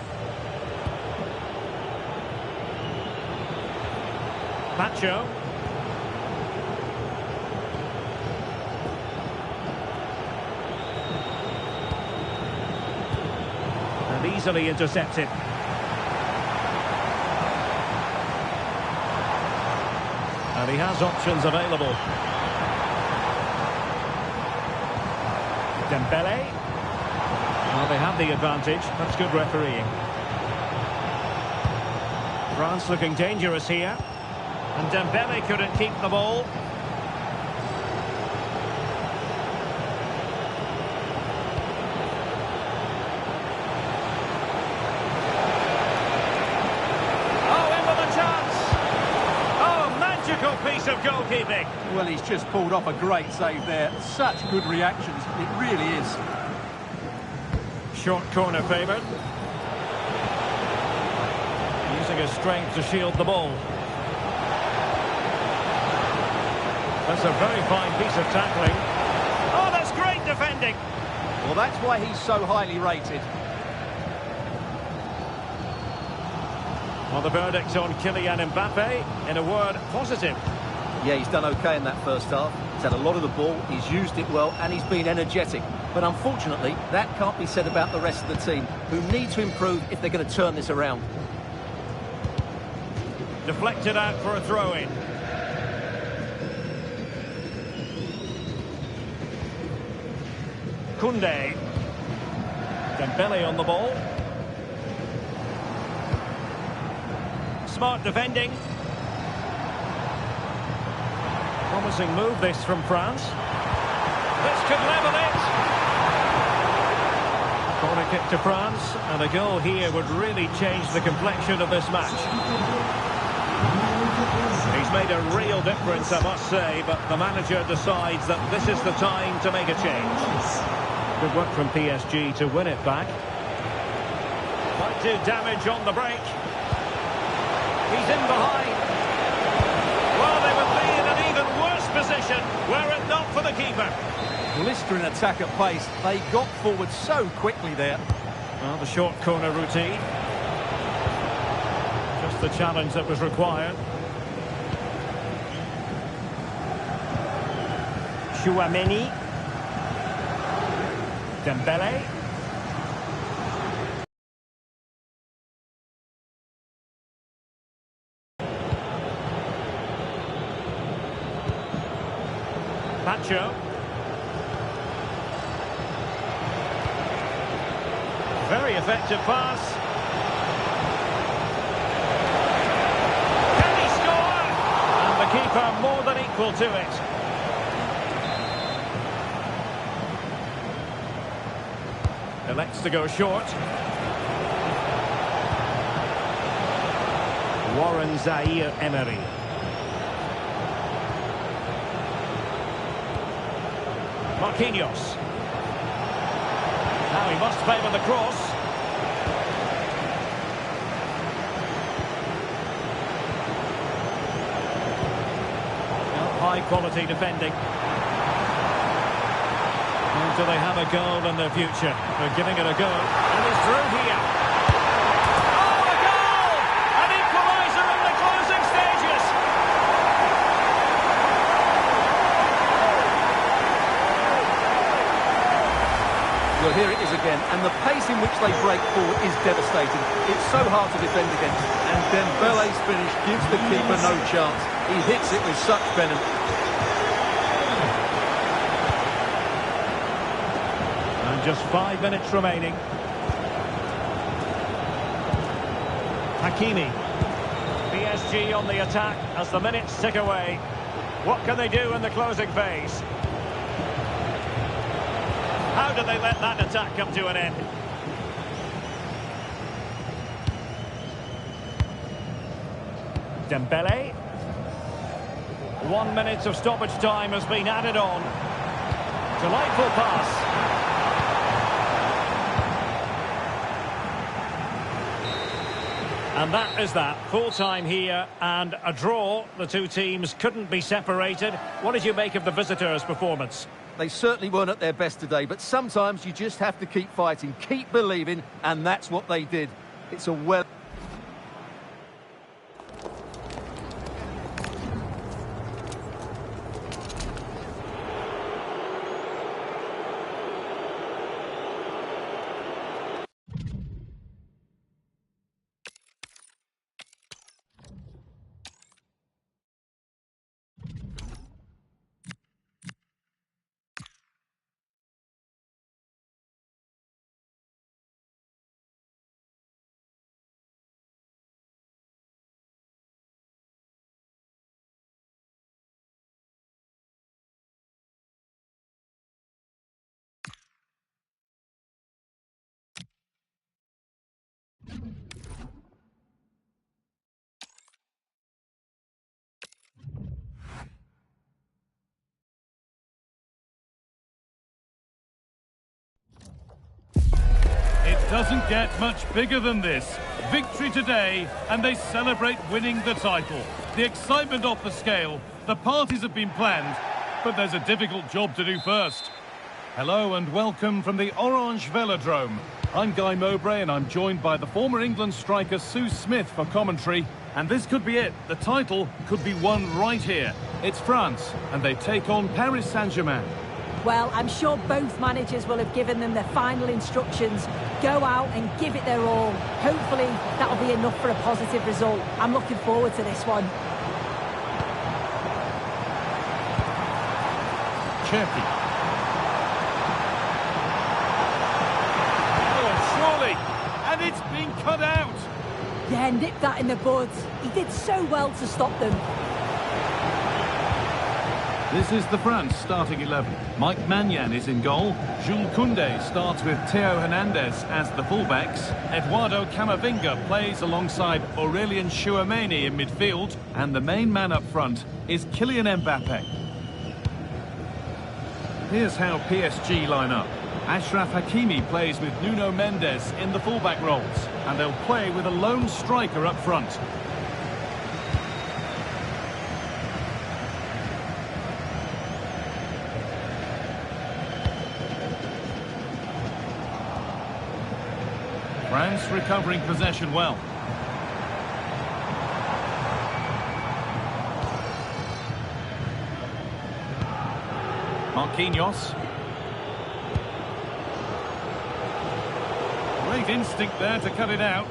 Pacho. And easily intercepted. And he has options available. Dembele. Well, they have the advantage. That's good refereeing. France looking dangerous here. And Dembele couldn't keep the ball. Oh, in with a chance. Oh, magical piece of goalkeeping. Well, he's just pulled off a great save there. Such good reactions. It really is. Short corner favoured. Using his strength to shield the ball. That's a very fine piece of tackling. Oh, that's great defending. Well, that's why he's so highly rated. Well, the verdict on Kylian Mbappe, in a word, positive. Yeah, he's done okay in that first half. He's had a lot of the ball, he's used it well, and he's been energetic. But unfortunately, that can't be said about the rest of the team, who need to improve if they're going to turn this around. Deflected out for a throw-in. Koundé. Dembele on the ball. Smart defending. Promising move this from France. This could level it. Corner kick to France, and a goal here would really change the complexion of this match. He's made a real difference, I must say, but the manager decides that this is the time to make a change. Good work from PSG to win it back. Might do damage on the break. He's in behind. Well, they would be in an even worse position were it not for the keeper. Blistering attack at pace. They got forward so quickly there. Well, the short corner routine. Just the challenge that was required. Chouameni. Dembele. Pacho. Very effective pass. Can he score? And the keeper more than equal to it. Elects to go short. Warren Zaïre-Emery. Marquinhos. Now he must favour the cross. Well, high quality defending. Do they have a goal in their future? They're giving it a go. And he's through here. Oh, a goal! An equaliser in the closing stages. Well, here it is again. And the pace in which they break forward is devastating. It's so hard to defend against. And Dembele's finish gives the keeper no chance. He hits it with such venom. Just 5 minutes remaining. Hakimi. PSG on the attack as the minutes tick away. What can they do in the closing phase? How do they let that attack come to an end? Dembele. 1 minute of stoppage time has been added on. Delightful pass. And that is that. Full time here and a draw. The two teams couldn't be separated. What did you make of the visitors' performance? They certainly weren't at their best today, but sometimes you just have to keep fighting, keep believing, and that's what they did. It's a well... It doesn't get much bigger than this. Victory today, and they celebrate winning the title. The excitement off the scale, the parties have been planned, but there's a difficult job to do first. Hello and welcome from the Orange Velodrome. I'm Guy Mowbray and I'm joined by the former England striker Sue Smith for commentary. And this could be it. The title could be won right here. It's France, and they take on Paris Saint-Germain. Well, I'm sure both managers will have given them their final instructions. Go out and give it their all. Hopefully, that'll be enough for a positive result. I'm looking forward to this one. Cherky. Oh, surely! And it's been cut out! Yeah, nip that in the bud. He did so well to stop them. This is the France starting 11. Mike Maignan is in goal. Jules Koundé starts with Theo Hernandez as the fullbacks. Eduardo Camavinga plays alongside Aurélien Tchouameni in midfield. And the main man up front is Kylian Mbappe. Here's how PSG line up. Achraf Hakimi plays with Nuno Mendes in the fullback roles. And they'll play with a lone striker up front. France recovering possession well. Marquinhos. Great instinct there to cut it out.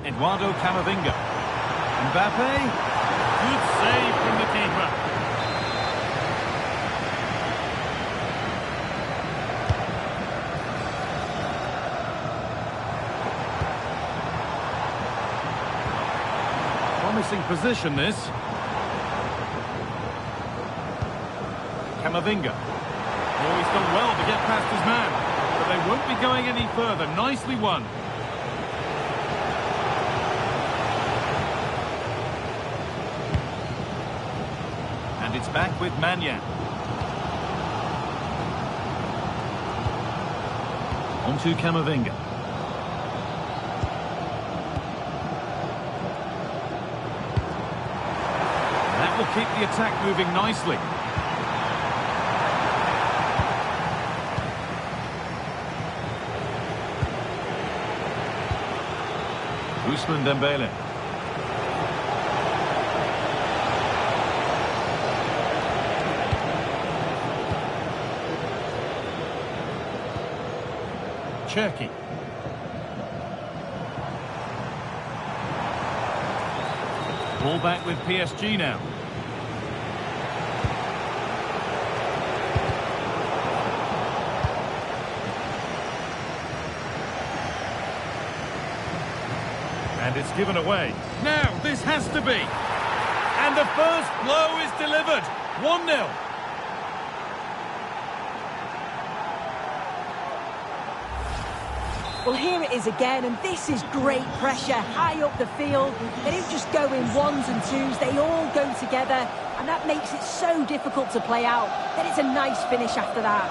Eduardo Camavinga. Mbappe. Good save from the keeper. Promising position, this. Camavinga. Oh, he's done well to get past his man. But they won't be going any further. Nicely won. And it's back with Maignan. On to Camavinga. That will keep the attack moving nicely. Ousmane Dembele. Cherky. Ball back with PSG now. And it's given away. Now, this has to be. And the first blow is delivered. 1-0. Well, here it is again, and this is great pressure, high up the field. They don't just go in ones and twos, they all go together, and that makes it so difficult to play out. Then it's a nice finish after that.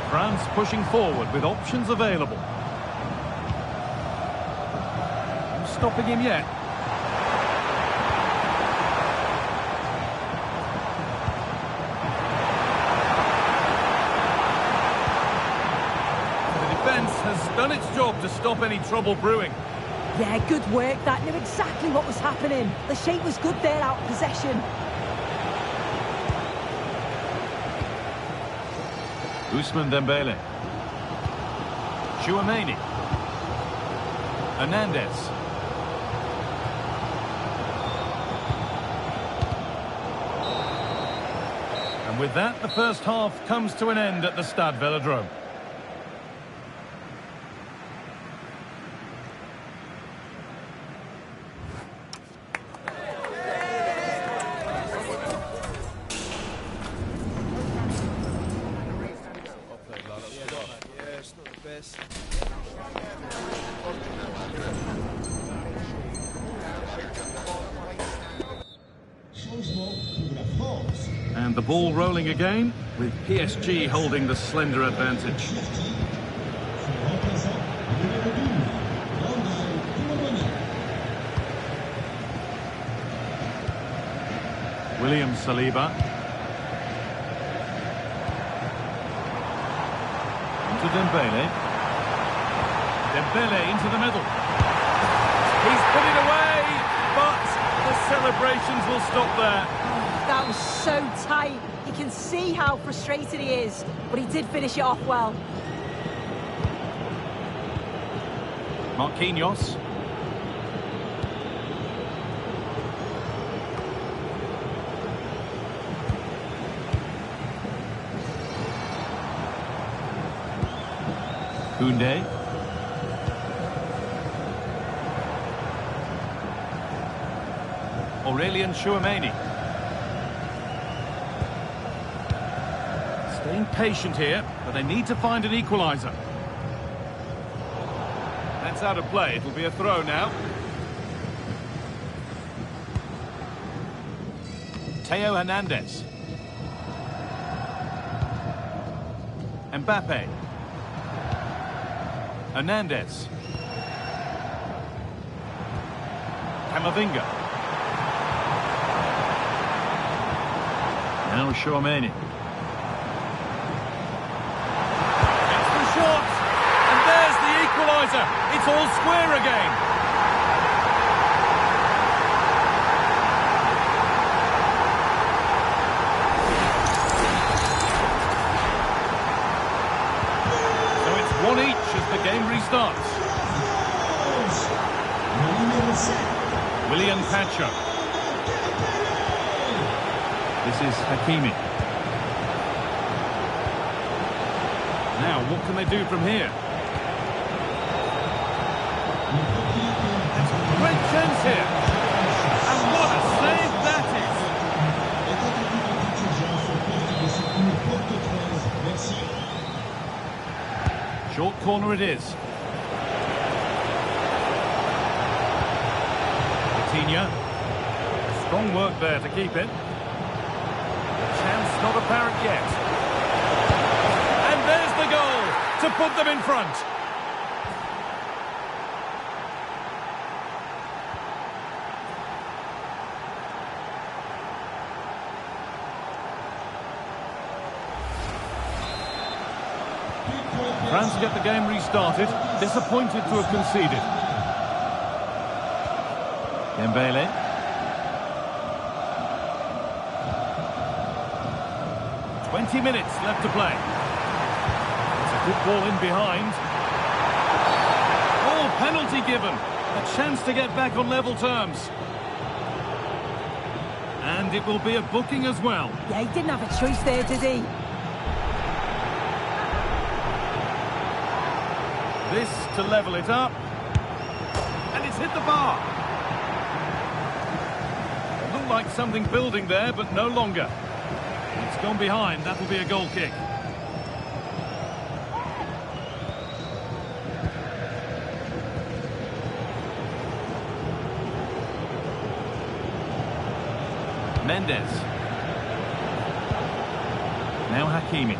France pushing forward with options available. No stopping him yet. Has done its job to stop any trouble brewing. Yeah, good work. That knew exactly what was happening. The shape was good there out of possession. Ousmane Dembele. Chouameni. Hernandez. And with that, the first half comes to an end at the Stade Velodrome. And the ball rolling again, with PSG holding the slender advantage. William Saliba. Into Dembele. Dembele into the middle. He's put it away, but the celebrations will stop there. That was so tight. You can see how frustrated he is, but he did finish it off well. Marquinhos. Koundé. Aurélien Chouameni. Staying patient here, but they need to find an equaliser. That's out of play. It'll be a throw now. Theo Hernandez. Mbappe. Hernandez. Camavinga. Now Chouameni. Shot, and there's the equaliser. It's all square again. So it's 1-1 as the game restarts. William Pacho. This is Hakimi. Now, what can they do from here? That's a great chance here. And what a save that is. Short corner it is. Coutinho. Strong work there to keep it. The chance not apparent yet. There's the goal to put them in front. France get the game restarted. Disappointed to have conceded. Dembele. "20 minutes left to play. Good ball in behind. Oh, penalty given. A chance to get back on level terms. And it will be a booking as well. Yeah, he didn't have a choice there, did he? This to level it up. and it's hit the bar. It looked like something building there, but no longer. It's gone behind. That'll be a goal kick. Mendes. Now Hakimi.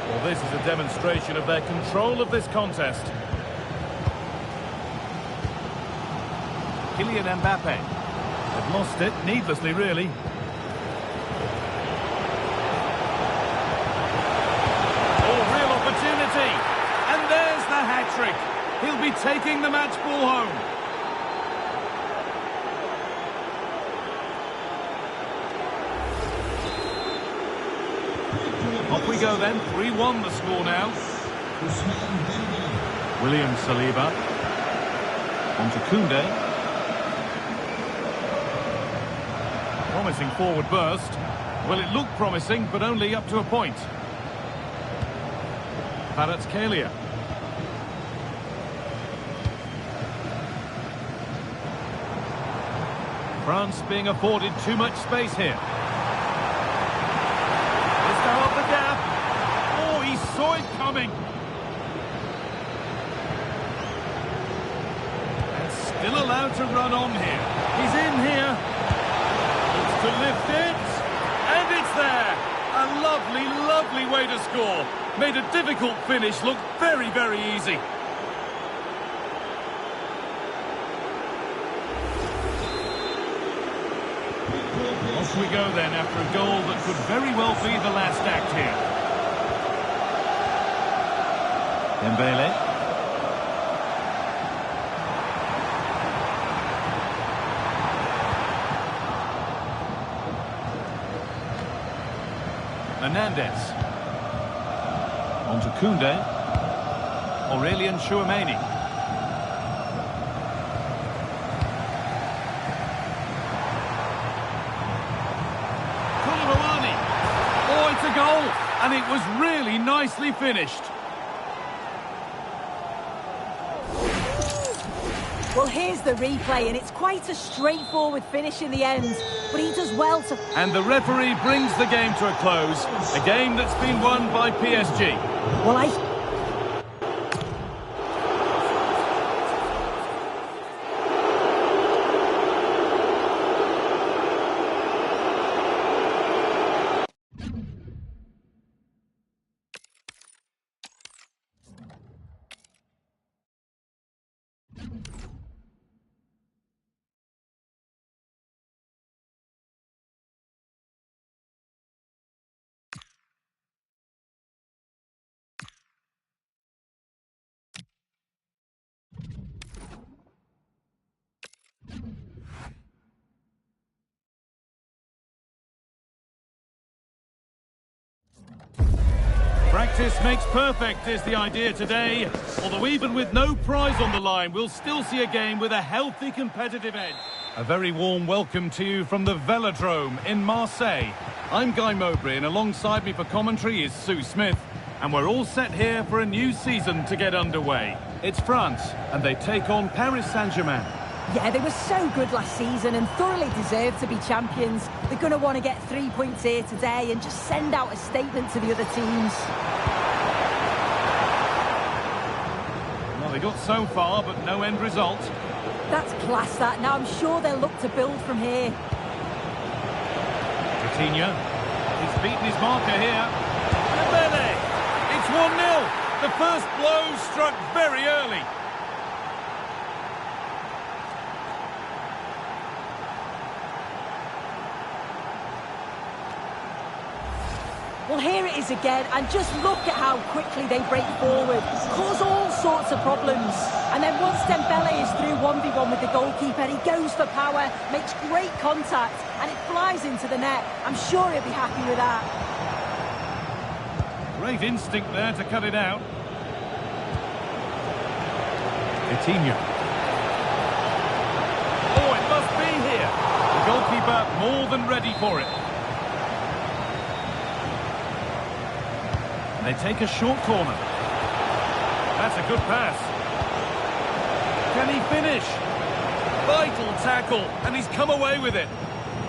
Well, this is a demonstration of their control of this contest. Kylian Mbappe. They've lost it, needlessly, really. Oh, real opportunity. And there's the hat-trick. He'll be taking the match ball home. Off we go then, 3-1 the score now. William Saliba. On to Koundé. Promising forward burst. Well, it looked promising, but only up to a point. Kvaratskhelia. France being afforded too much space here. Up the gap. Oh, he saw it coming. And still allowed to run on here. He's in here. Looks to lift it. And it's there. A lovely, lovely way to score. Made a difficult finish look very, very easy. Off we go then after a goal that could very well be the last act here. Dembele. Hernandez. On to Koundé. Aurélien Tchouameni. A goal, and it was really nicely finished. Well, here's the replay, and it's quite a straightforward finish in the end, but he does well to... And the referee brings the game to a close, a game that's been won by PSG. Well, Practice makes perfect is the idea today. Although even with no prize on the line, we'll still see a game with a healthy competitive edge. A very warm welcome to you from the Velodrome in Marseille. I'm Guy Mowbray, and alongside me for commentary is Sue Smith. And we're all set here for a new season to get underway. It's France, and they take on Paris Saint-Germain. Yeah, they were so good last season and thoroughly deserve to be champions. They're going to want to get 3 points here today and just send out a statement to the other teams. Well, they got so far, but no end result. That's class, that. Now I'm sure they'll look to build from here. Coutinho. He's beaten his marker here. Dembele. It's 1-0. The first blow struck very early. Well, here it is again, and just look at how quickly they break forward, cause all sorts of problems. And then once Dembele is through 1v1 with the goalkeeper, he goes for power, makes great contact, and it flies into the net. I'm sure he'll be happy with that. Great instinct there to cut it out. Coutinho. Oh, it must be here. The goalkeeper more than ready for it. They take a short corner. That's a good pass. Can he finish? Vital tackle, and he's come away with it.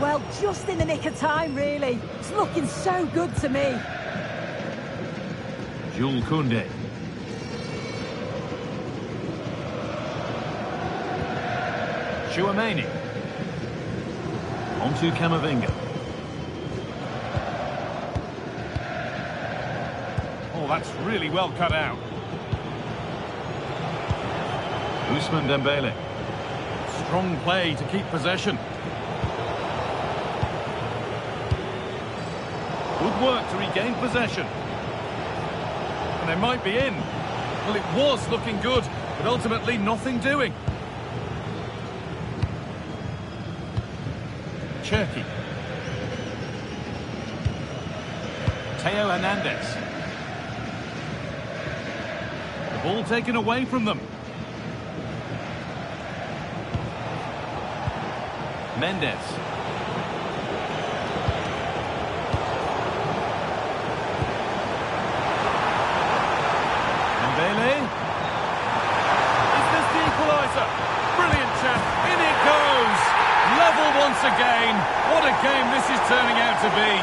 Well, just in the nick of time, really. It's looking so good to me. Jules Koundé. Chouameni. On to Camavinga. Oh, that's really well cut out. Ousmane Dembele. Strong play to keep possession. Good work to regain possession. And they might be in. Well, it was looking good, but ultimately nothing doing. Cherki. Theo Hernandez. The ball taken away from them. Mendes. Dembele. Is this the equaliser? Brilliant chance. In it goes. Level once again. What a game this is turning out to be.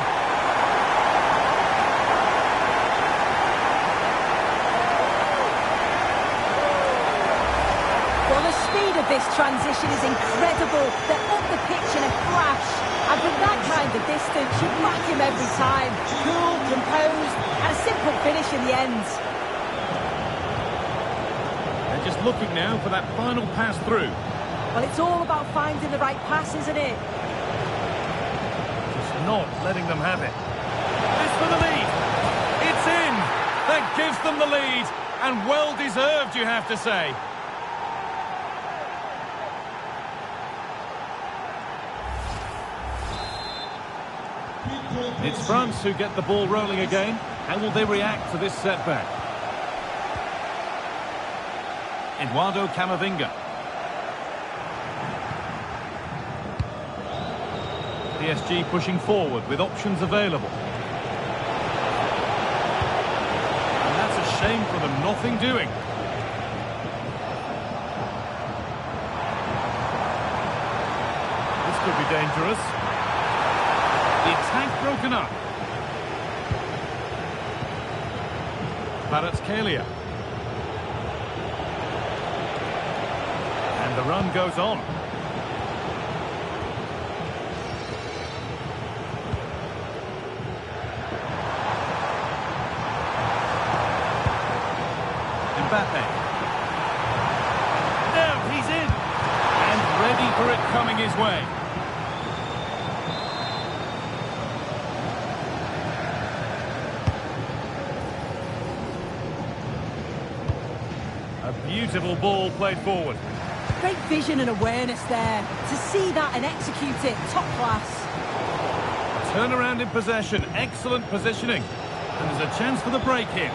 Well, the speed of this transition is incredible. They're up the pitch in a flash. And from that kind of distance, you back him every time. Cool, composed, and a simple finish in the end. They're just looking now for that final pass through. Well, it's all about finding the right pass, isn't it? Just not letting them have it. It's for the lead. It's in. That gives them the lead. And well deserved, you have to say. It's France who get the ball rolling again. How will they react to this setback? Eduardo Camavinga. PSG pushing forward with options available. And that's a shame for them, nothing doing. This could be dangerous. The attack broken up. Kvaratskhelia. And the run goes on. Mbappe. Now he's in. And ready for it coming his way. A beautiful ball played forward. Great vision and awareness there. To see that and execute it, top class. Turnaround in possession, excellent positioning. And there's a chance for the break here.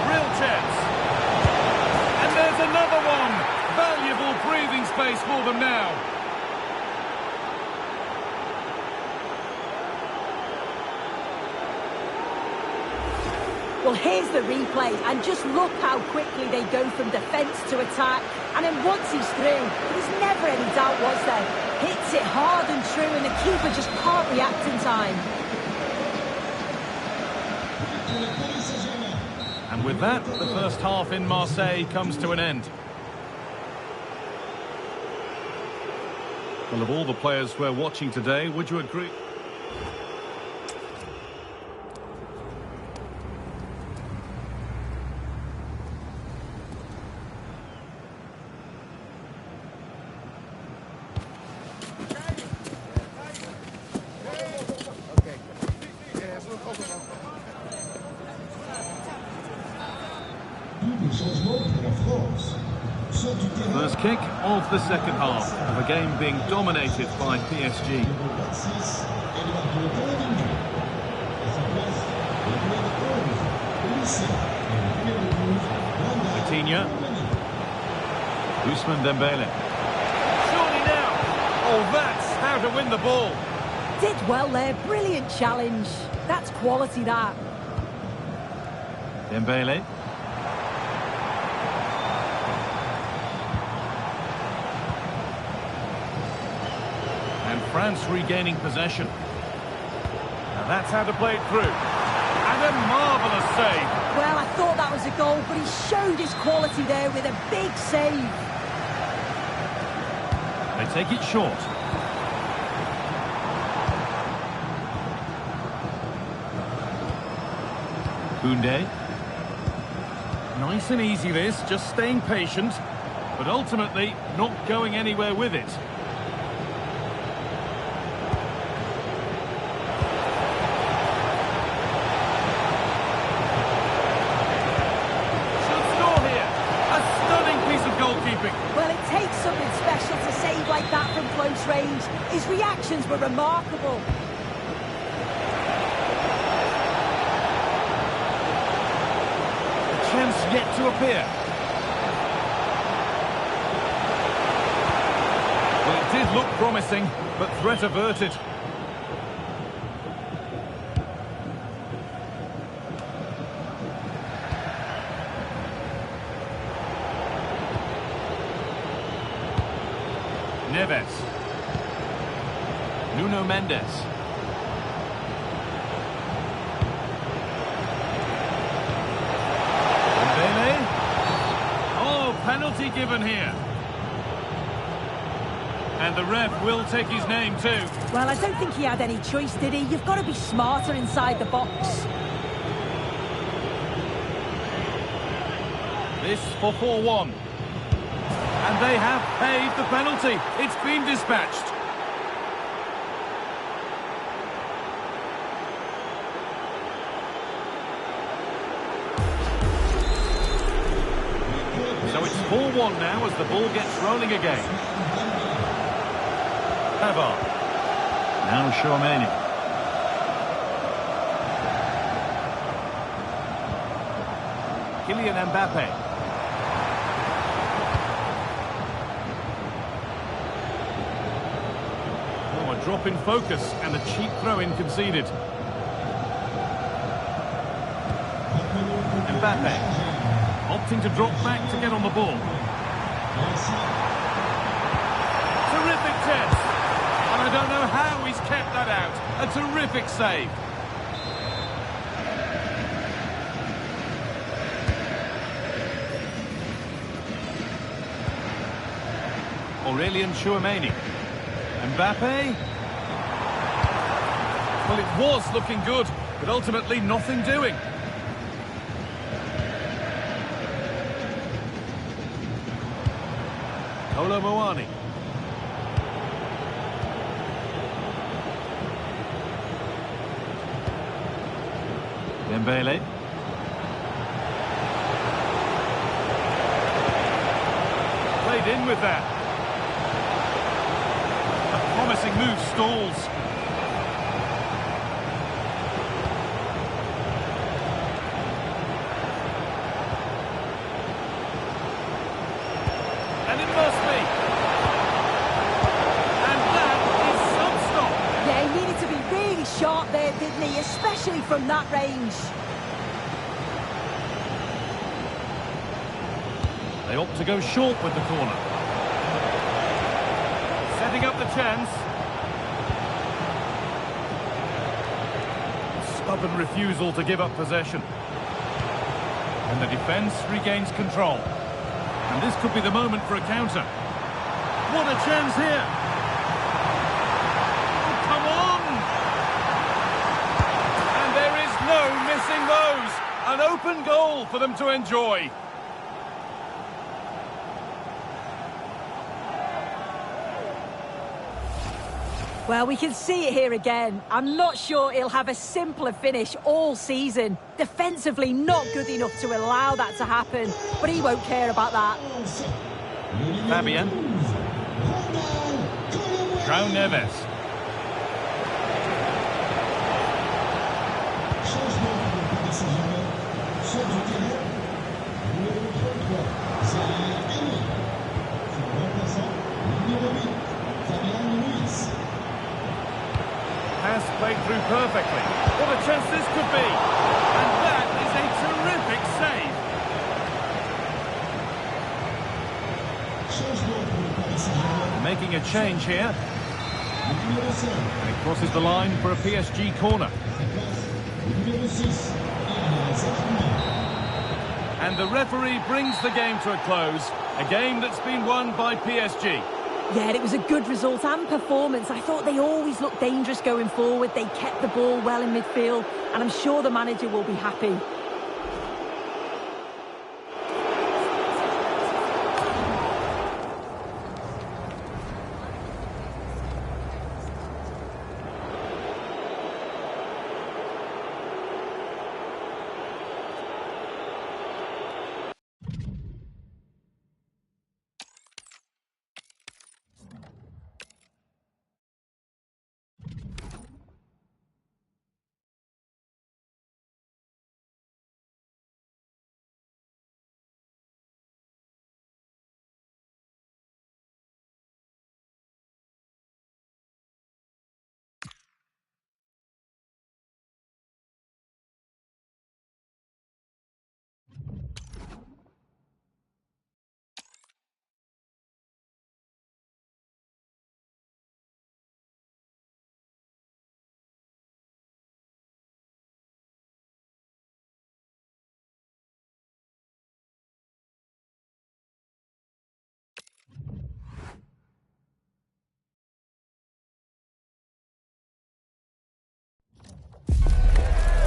Real chance. And there's another one. Valuable breathing space for them now. Well, here's the replay, and just look how quickly they go from defence to attack. And then once he's through, there was never any doubt, was there? Hits it hard and true, and the keeper just can't react in time. And with that, the first half in Marseille comes to an end. Well, of all the players we're watching today, would you agree? First kick of the second half of a game being dominated by PSG. Vitinha. Ousmane Dembele. Surely now. Oh, that's how to win the ball. Did well there, brilliant challenge. That's quality, that. Dembele. France regaining possession. Now that's how to play it through. And a marvellous save. Well, I thought that was a goal, but he showed his quality there with a big save. They take it short. Koundé. Nice and easy this, just staying patient, but ultimately not going anywhere with it. Should score here. A stunning piece of goalkeeping. Well, it takes something special to save like that from close range. His reactions were remarkable. Chance yet to appear. Well, it did look promising, but threat averted. Neves. Nuno Mendes. Penalty given here. And the ref will take his name too. Well, I don't think he had any choice, did he? You've got to be smarter inside the box. This for 4-1. And they have paid the penalty. It's been dispatched. So it's 4-1 now as the ball gets rolling again. Pavard. Now Chouameni. Kylian Mbappe. Oh, a drop in focus and a cheap throw-in conceded. Mbappe. Opting to drop back to get on the ball. Terrific test. And I don't know how he's kept that out. A terrific save. Aurelien Chouameni. Mbappe. Well, it was looking good, but ultimately nothing doing. Kolo Muani. Dembele. Played in with that. A promising move stalls. And it must be. And that is some stop. Yeah, he needed to be really sharp there, didn't he? Especially from that range. They opt to go short with the corner. Setting up the chance. Stubborn refusal to give up possession. And the defence regains control. And this could be the moment for a counter. What a chance here! Oh, come on! And there is no missing those! An open goal for them to enjoy. Well, we can see it here again. I'm not sure he'll have a simpler finish all season. Defensively, not good enough to allow that to happen, but he won't care about that. Fabian. João Neves. Pass played through perfectly. What a chance this could be. And that is a terrific save. Making a change here. numéro 5, And it crosses the line for a PSG corner. le numéro 6, And the referee brings the game to a close. A game that's been won by PSG. Yeah, it was a good result and performance. I thought they always looked dangerous going forward. They kept the ball well in midfield, and I'm sure the manager will be happy.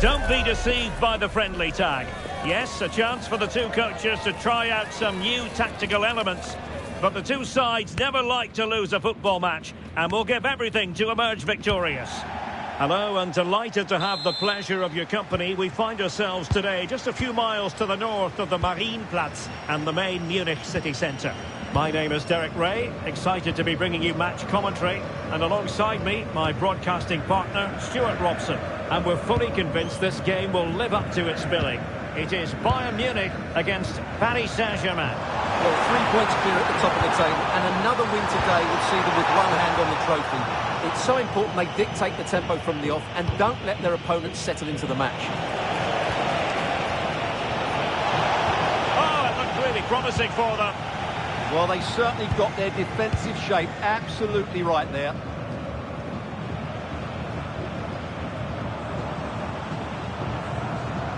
Don't be deceived by the friendly tag. Yes, a chance for the two coaches to try out some new tactical elements. But the two sides never like to lose a football match and will give everything to emerge victorious. Hello, and delighted to have the pleasure of your company. We find ourselves today just a few miles to the north of the Marienplatz and the main Munich city centre. My name is Derek Ray, excited to be bringing you match commentary, and alongside me, my broadcasting partner, Stuart Robson. And we're fully convinced this game will live up to its billing. It is Bayern Munich against Paris Saint-Germain. Well, 3 points clear at the top of the table, and another win today would see them with one hand on the trophy. It's so important they dictate the tempo from the off and don't let their opponents settle into the match. Oh, it looked really promising for them. Well, they certainly got their defensive shape absolutely right there.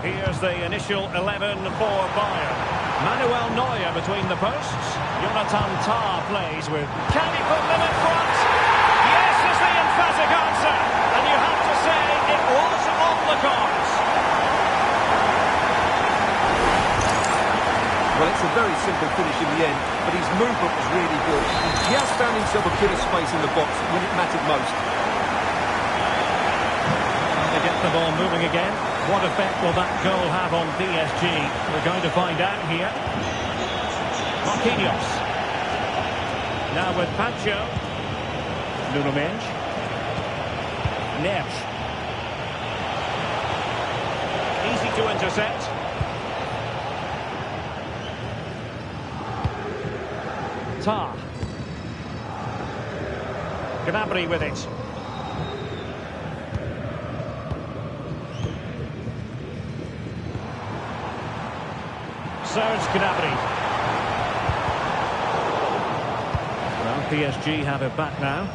Here's the initial 11 for Bayern. Manuel Neuer between the posts. Jonathan Tah plays with. Can he put them in front? Yes is the emphatic answer. And you have to say it was on the cards. Well, it's a very simple finish in the end, but his movement was really good. He just found himself a bit of space in the box when it mattered most. They get the ball moving again. What effect will that goal have on PSG? We're going to find out here. Marquinhos. Now with Pancho. Nuno Mendes. Neves. Easy to intercept. Tah. Gnabry with it. Serge Gnabry. Well, PSG have it back now.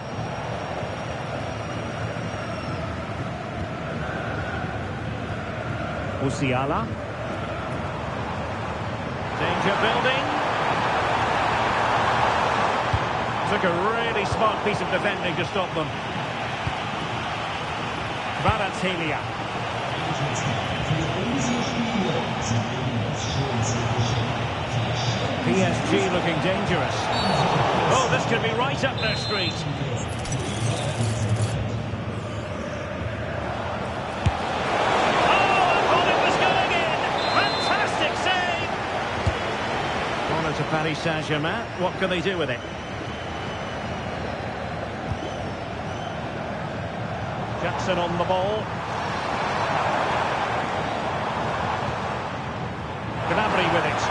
Musiala. Danger building. Took a really smart piece of defending to stop them. Kvaratskhelia. PSG looking dangerous. Oh, this could be right up their street. Oh, I thought it was going in. Fantastic save. Corner to Paris Saint-Germain. What can they do with it? Jackson on the ball. Gnabry with it.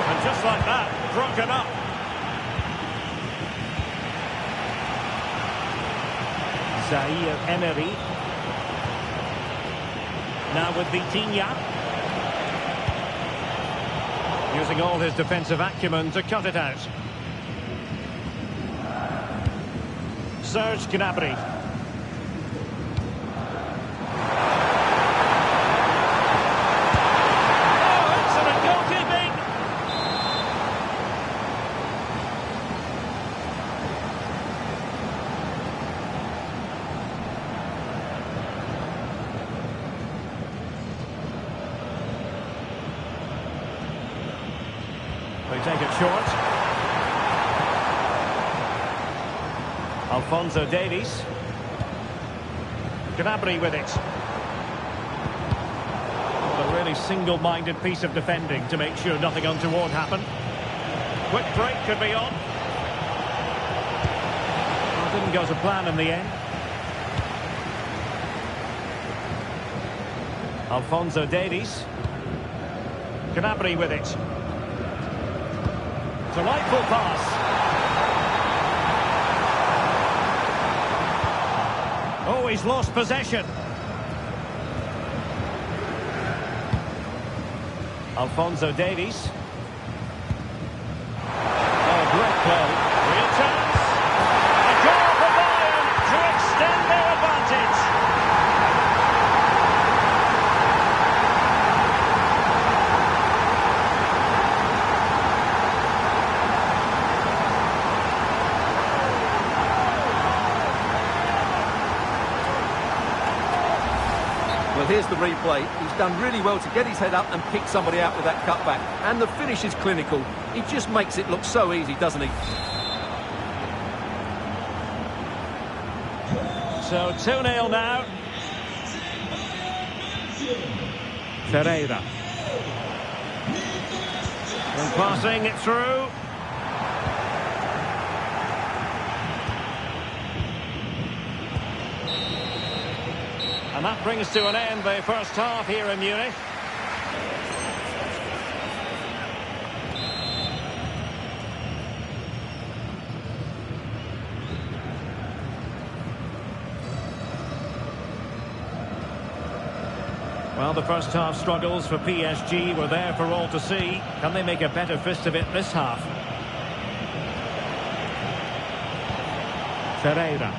And just like that, broken up. Zaire Emery. Now with Vitinha. Using all his defensive acumen to cut it out. Serge Gnabry. Oh, excellent goalkeeping! They take it short. Alphonso Davies. Gnabry with it. What a really single-minded piece of defending to make sure nothing untoward happened. Quick break could be on. Well, didn't go to plan in the end. Alphonso Davies. Gnabry with it. Delightful pass. Oh, he's lost possession. Alphonso Davies. Oh, great play. Real chance. A goal for Bayern to extend their advantage. Well, here's the replay. He's done really well to get his head up and pick somebody out with that cutback. And the finish is clinical. He just makes it look so easy, doesn't he? So 2-0 now. Ferreira. And passing it through. And that brings to an end the first half here in Munich. Well, the first half struggles for PSG were there for all to see. Can they make a better fist of it this half? Ferreira.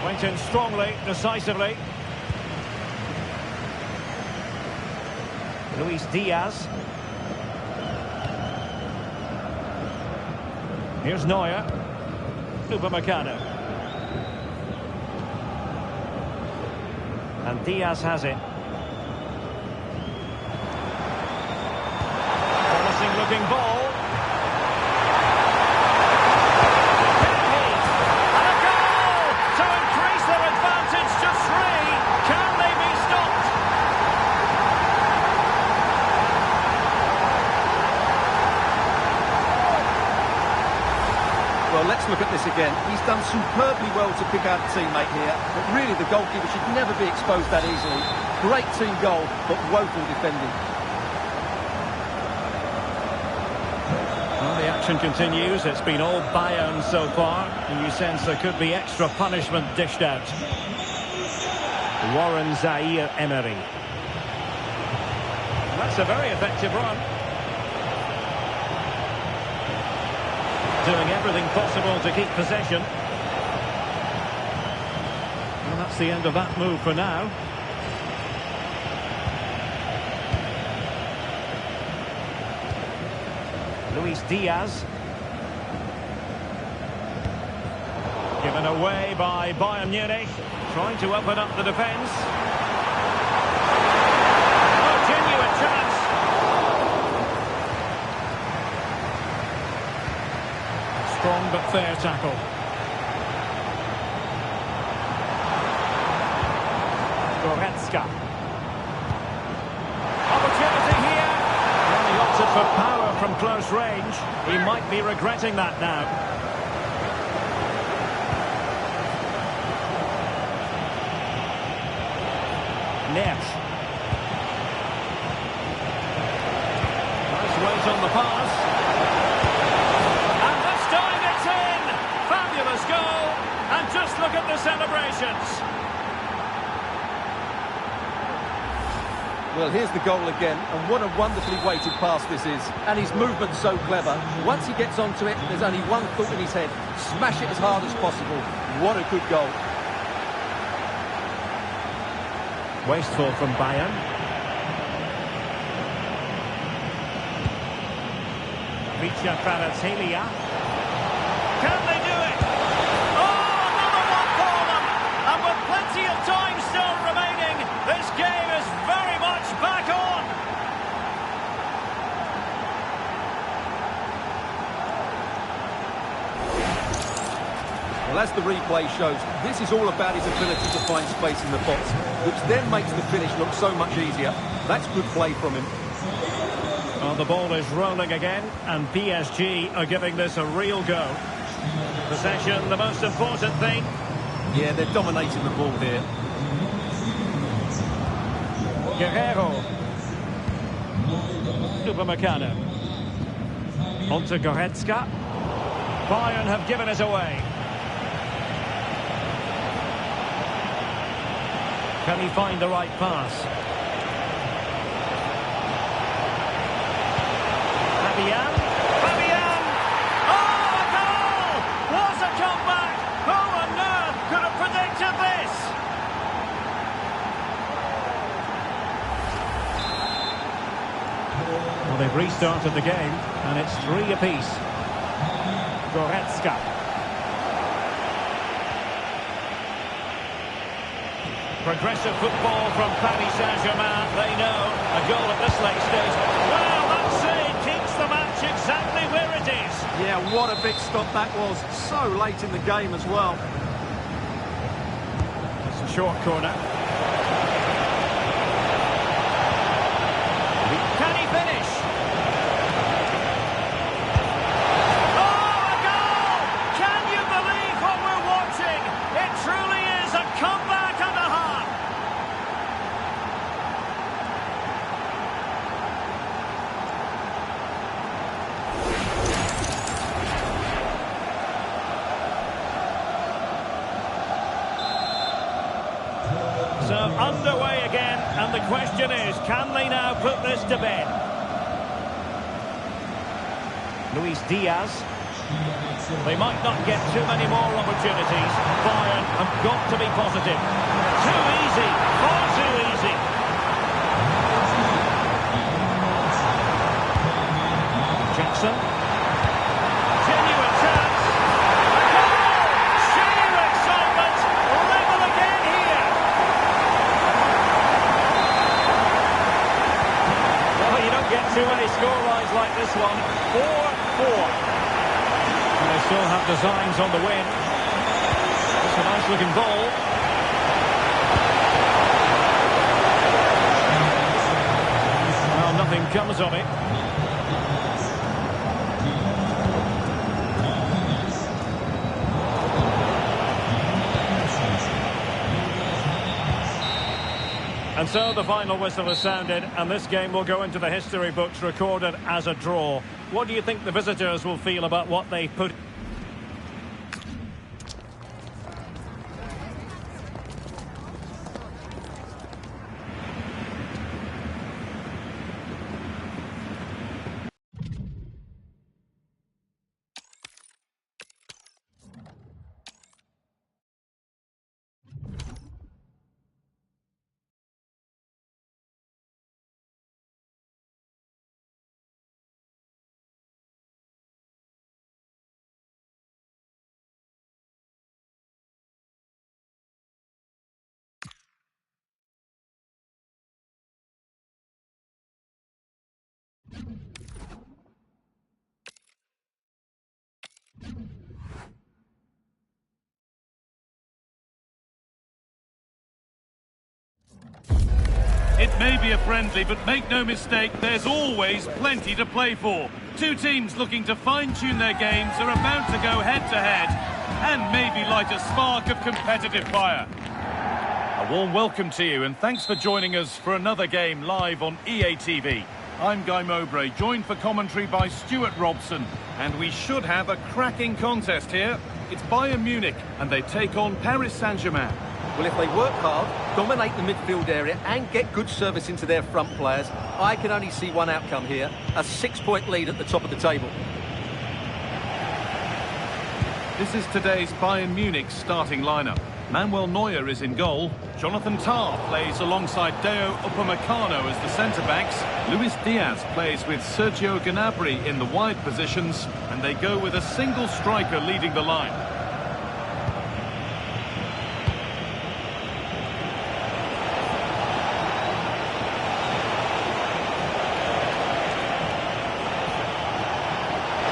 Went in strongly, decisively. Luis Diaz. Here's Neuer. Upamecano. And Diaz has it. Promising looking ball. Well, let's look at this again. He's done superbly well to pick out a teammate here, but really the goalkeeper should never be exposed that easily. Great team goal, but woeful defending. Well, the action continues. It's been all Bayern so far, and you sense there could be extra punishment dished out. Warren Zaïre-Emery. That's a very effective run. Doing everything possible to keep possession. Well, that's the end of that move for now. Luis Diaz. Given away by Bayern Munich. Trying to open up the defence. Oh, genuine chance. Strong but fair tackle. Goretzka. Opportunity here. Well, he opted for power from close range. He might be regretting that now. Neves. Nice weight on the pass. Goal, and just look at the celebrations. Well, here's the goal again, and what a wonderfully weighted pass this is. And his movement's so clever. Once he gets onto it, there's only one thought in his head. Smash it as hard as possible. What a good goal. Wasteful from Bayern. Vicha Kvaratskhelia. Can they do it? Oh, another one for them! And with plenty of time still remaining, this game is very much back on! Well, as the replay shows, this is all about his ability to find space in the box, which then makes the finish look so much easier. That's good play from him. Well, the ball is rolling again, and PSG are giving this a real go. Possession, the most important thing. Yeah, they're dominating the ball here. Guerrero. Upamecano. Onto Goretzka. Bayern have given it away. Can he find the right pass? Fabian! Oh, a goal! What a comeback! Who on earth could have predicted this? Well, they've restarted the game, and it's 3 apiece. Goretzka. Progressive football from Paris Saint-Germain. They know a goal at this late stage. Well, that save keeps the match exactly where it is. Yeah, what a big stop that was. So late in the game as well. It's a short corner. Can he finish? Oh, a goal! Can you believe what we're watching? It truly is a comeback and a half. So underway again, and the question is, can they now put this to bed? Luis Diaz. They might not get too many more opportunities. Bayern have got to be positive. Too easy, far too easy. Jackson. Genuine chance. A goal! Sheer excitement. Level again here. Well, you don't get too many scorelines like this one. 4-4. And they still have designs on the win. It's a nice looking ball. Well, nothing comes of it. And so the final whistle has sounded, and this game will go into the history books recorded as a draw. What do you think the visitors will feel about what they put? It may be a friendly, but make no mistake, there's always plenty to play for. Two teams looking to fine-tune their games are about to go head-to-head and maybe light a spark of competitive fire. A warm welcome to you, and thanks for joining us for another game live on EA TV. I'm Guy Mowbray, joined for commentary by Stuart Robson, and we should have a cracking contest here. It's Bayern Munich, and they take on Paris Saint-Germain. Well, if they work hard, dominate the midfield area and get good service into their front players, I can only see one outcome here, a 6-point lead at the top of the table. This is today's Bayern Munich starting lineup. Manuel Neuer is in goal. Jonathan Tah plays alongside Deo Upamecano as the centre-backs. Luis Diaz plays with Sergio Gnabry in the wide positions, and they go with a single striker leading the line.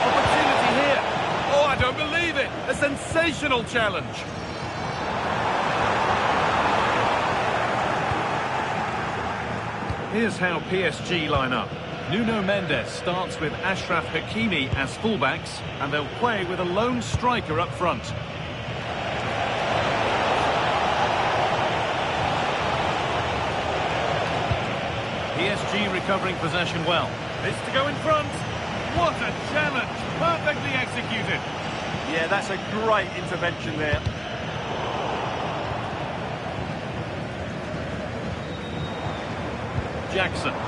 Opportunity here. Oh, I don't believe it. A sensational challenge. Here's how PSG line up. Nuno Mendes starts with Achraf Hakimi as fullbacks, and they'll play with a lone striker up front. PSG recovering possession well. This to go in front. What a challenge! Perfectly executed. Yeah, that's a great intervention there. Jackson. They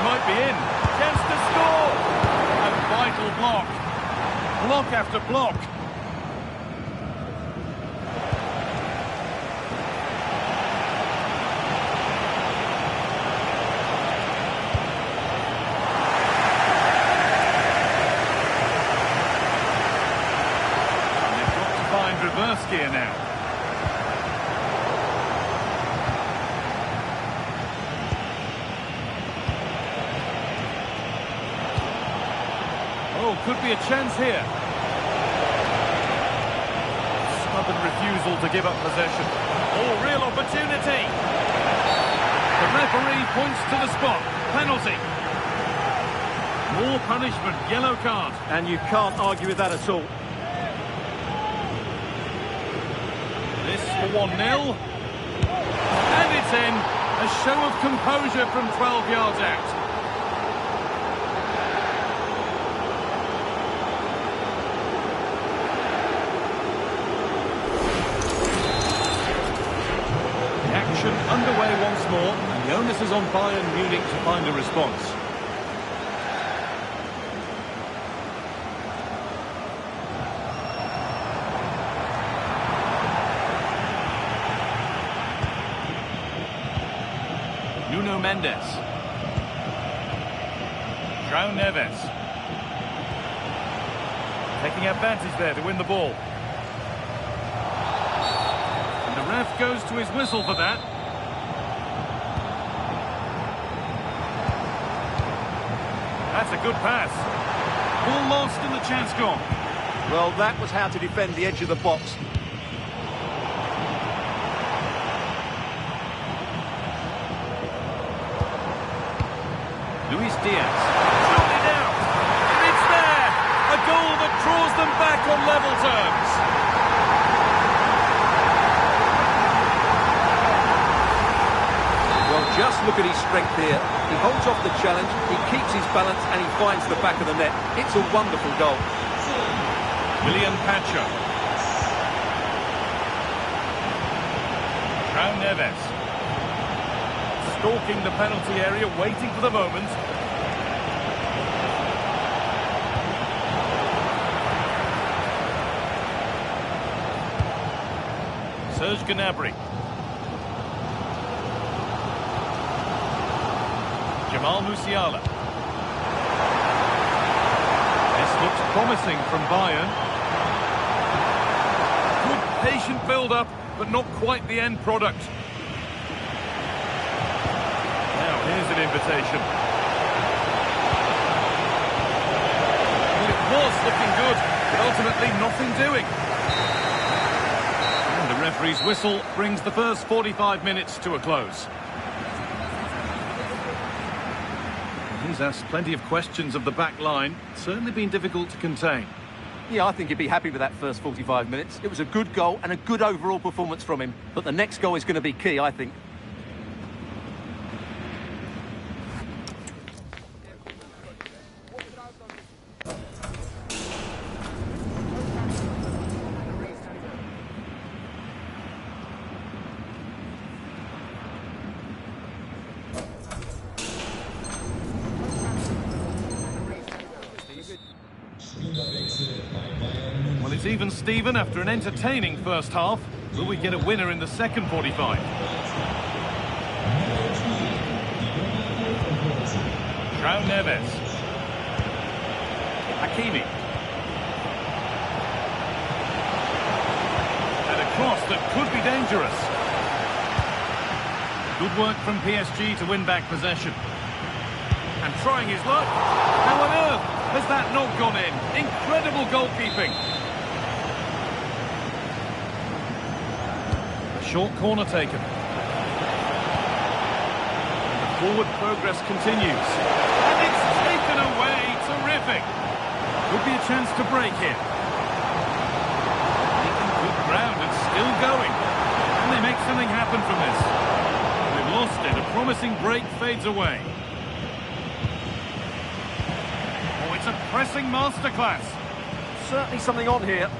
might be in. Chance to score. A vital block. Block after block. Reverse gear now. Oh, could be a chance here. Stubborn refusal to give up possession. Oh, real opportunity. The referee points to the spot. Penalty. More punishment, yellow card. And you can't argue with that at all. This for 1-0. And it's in. A show of composure from 12 yards out. The action underway once more, and the onus is on Bayern Munich to find a response. Nuno Mendes. João Neves. Taking advantage there to win the ball. And the ref goes to his whistle for that. That's a good pass. Ball lost and the chance gone. Well, that was how to defend the edge of the box. Luis Diaz. Shot it out. It's there. A goal that draws them back on level terms. Well, just look at his strength here. He holds off the challenge, he keeps his balance, and he finds the back of the net. It's a wonderful goal. William Pacho. João Neves. Stalking the penalty area, waiting for the moment. Serge Gnabry. Jamal Musiala. This looks promising from Bayern. Good patient build-up, but not quite the end product. Here's an invitation. Well, it was looking good, but ultimately nothing doing. And the referee's whistle brings the first 45 minutes to a close. He's asked plenty of questions of the back line. Certainly been difficult to contain. Yeah, I think he'd be happy with that first 45 minutes. It was a good goal and a good overall performance from him. But the next goal is going to be key, I think. even Steven after an entertaining first half. Will we get a winner in the second 45? João Neves. Hakimi. And a cross that could be dangerous. Good work from PSG to win back possession. And trying his luck. How on earth has that not gone in? Incredible goalkeeping. A short corner taken. The forward progress continues. And it's taken away. Terrific. Could be a chance to break here. Making good ground and still going. Can they make something happen from this? They've lost it. A promising break fades away. Oh, it's a pressing masterclass. Certainly something on here.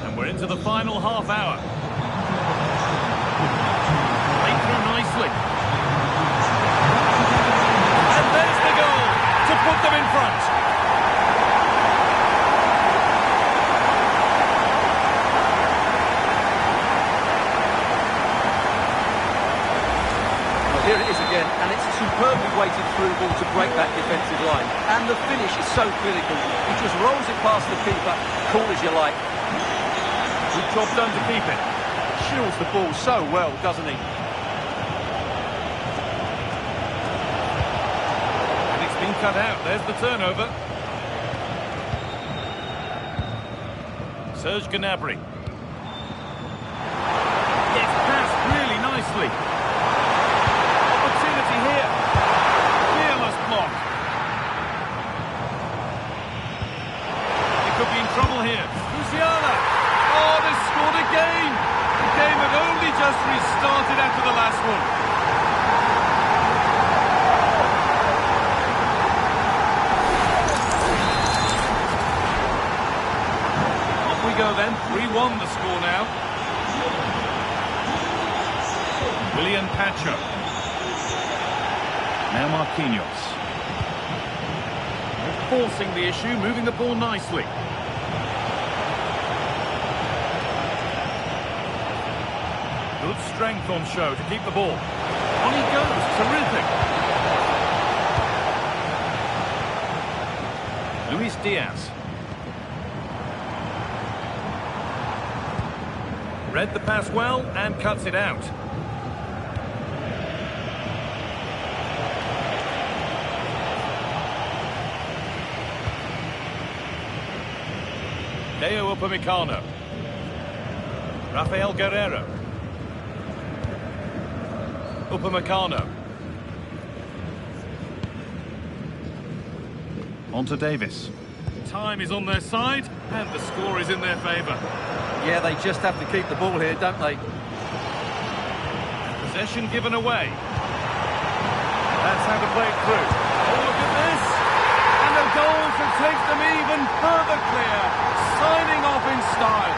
And we're into the final half hour. Played through nicely. And there's the goal to put them in front. Here it is again, and it's a superbly weighted through ball to break that defensive line. And the finish is so clinical. He just rolls it past the keeper, cool as you like. Good job done to keep it. Shields the ball so well, doesn't he? And it's been cut out. There's the turnover. Serge Gnabry. Gets past really nicely. Opportunity here. Fearless block. They could be in trouble here. Musiala. Oh, they scored again. The game had only just restarted after the last one. Off we go then. 3-1 the score now. William Pacho. Now Marquinhos. Forcing the issue, moving the ball nicely. Good strength on show to keep the ball. On he goes, terrific. Luis Diaz. Read the pass well and cuts it out. Deo Upamecano. Rafael Guerreiro. Upamecano. On to Davis. Time is on their side, and the score is in their favour. Yeah, they just have to keep the ball here, don't they? Possession given away. That's how to play it through. Oh, look at this! And a goal to take them even further clear. Signing off in style.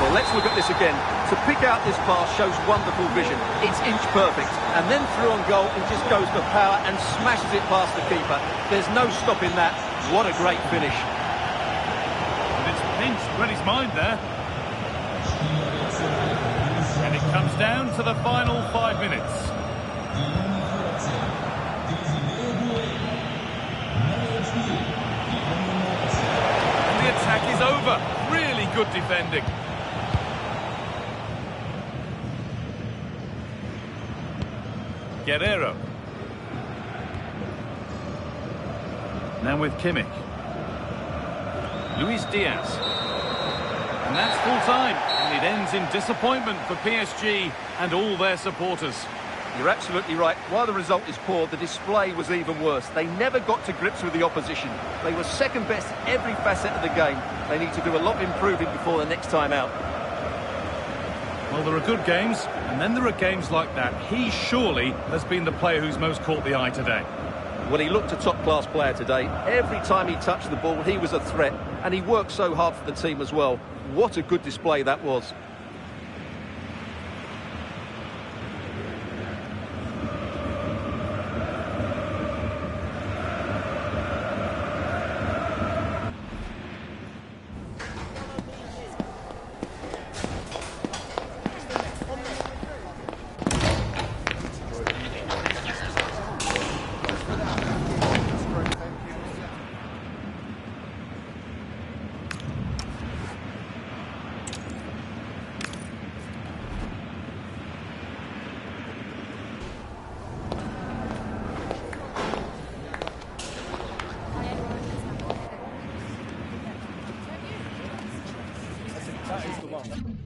Well, let's look at this again. To pick out this pass shows wonderful vision. It's inch perfect. And then through on goal, it just goes for power and smashes it past the keeper. There's no stopping that. What a great finish. And it's pinched Reddy's mind there. And it comes down to the final 5 minutes. And the attack is over. Really good defending. Guerreiro. Now with Kimmich. Luis Diaz. And that's full time. And it ends in disappointment for PSG and all their supporters. You're absolutely right. While the result is poor, the display was even worse. They never got to grips with the opposition. They were second best in every facet of the game. They need to do a lot of improving before the next time out. Well, there are good games, and then there are games like that. He surely has been the player who's most caught the eye today. Well, he looked a top-class player today. Every time he touched the ball, he was a threat, and he worked so hard for the team as well. What a good display that was. That is the one.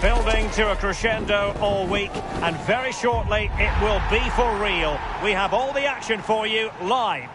Building to a crescendo all week, and very shortly it will be for real. We have all the action for you live.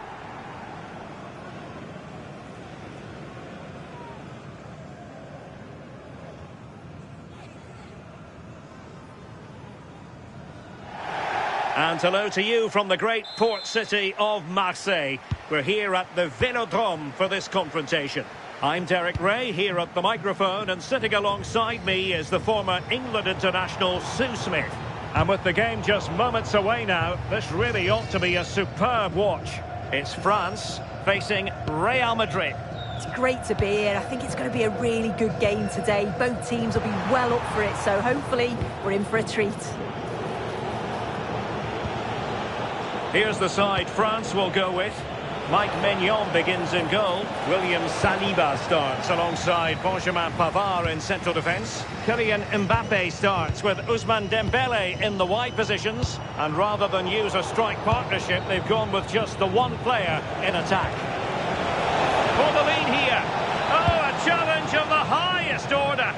And hello to you from the great port city of Marseille. We're here at the Vélodrome for this confrontation. I'm Derek Ray here at the microphone, and sitting alongside me is the former England international Sue Smith. And with the game just moments away now, this really ought to be a superb watch. It's France facing Real Madrid. It's great to be here. I think it's going to be a really good game today. Both teams will be well up for it, so hopefully we're in for a treat. Here's the side France will go with. Mike Maignan begins in goal. William Saliba starts alongside Benjamin Pavard in central defence. Kylian Mbappe starts with Ousmane Dembele in the wide positions. And rather than use a strike partnership, they've gone with just the one player in attack. For the lead here. Oh, a challenge of the highest order.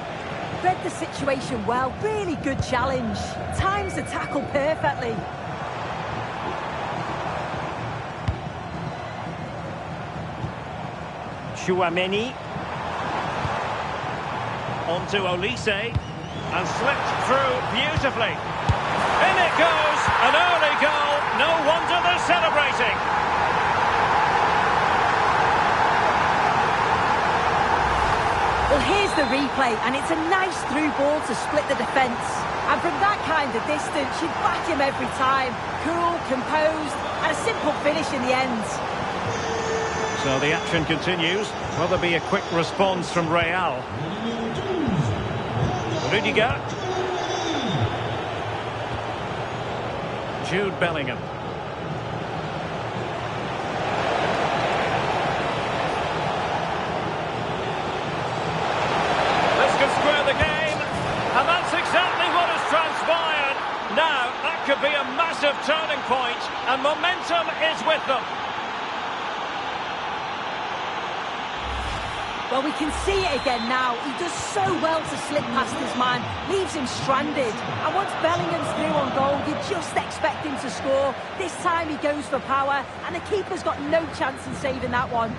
Read the situation well. Really good challenge. Times the tackle perfectly. Chouameni. Onto Olise. And slipped through beautifully. In it goes! An early goal. No wonder they're celebrating. Well, here's the replay, and it's a nice through ball to split the defence. And from that kind of distance, you'd back him every time. Cool, composed, and a simple finish in the end. So the action continues. Will there be a quick response from Real? Rudiger. Jude Bellingham. This could square the game, and that's exactly what has transpired. Now, that could be a massive turning point, and momentum is with them. Well, we can see it again now. He does so well to slip past his man, leaves him stranded. And once Bellingham's through on goal, you just expect him to score. This time he goes for power, and the keeper's got no chance in saving that one.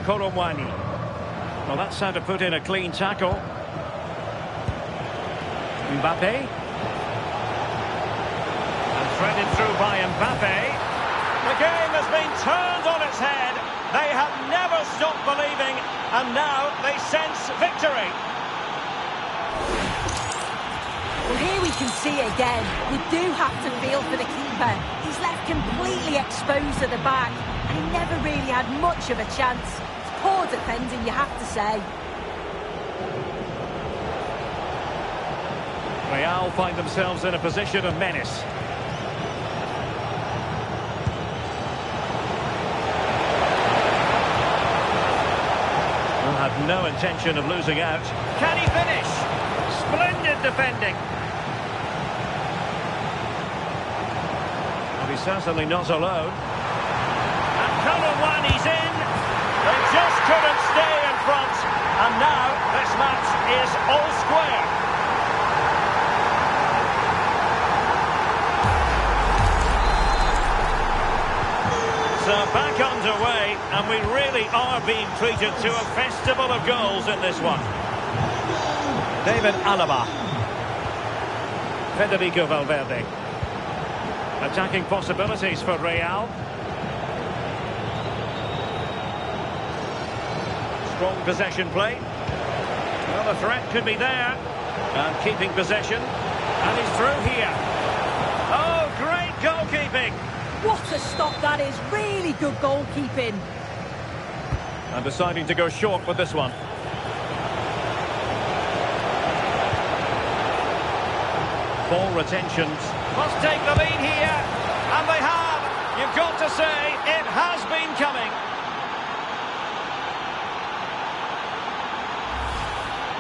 Koromwani. Well, that's how to put in a clean tackle. Mbappe. And threaded through by Mbappe. The game has been turned on its head. They have never stopped believing, and now they sense victory. Well, here we can see it again. You do have to feel for the keeper. He's left completely exposed at the back, and he never really had much of a chance. It's poor defending, you have to say. Real find themselves in a position of menace. Have no intention of losing out. Can he finish? Splendid defending. Well, he's certainly not alone. And Koromwani's in. They just couldn't stay in front. And now this match is all square. So back underway, and we really are being treated to a festival of goals in this one. David Alaba. Federico Valverde. Attacking possibilities for Real. Strong possession play. Well, the threat could be there. And keeping possession. And he's through here. Oh, great goalkeeping. What a stop that is. Really good goalkeeping. And deciding to go short with this one. Ball retentions. Must take the lead here. And they have. You've got to say, it has been coming.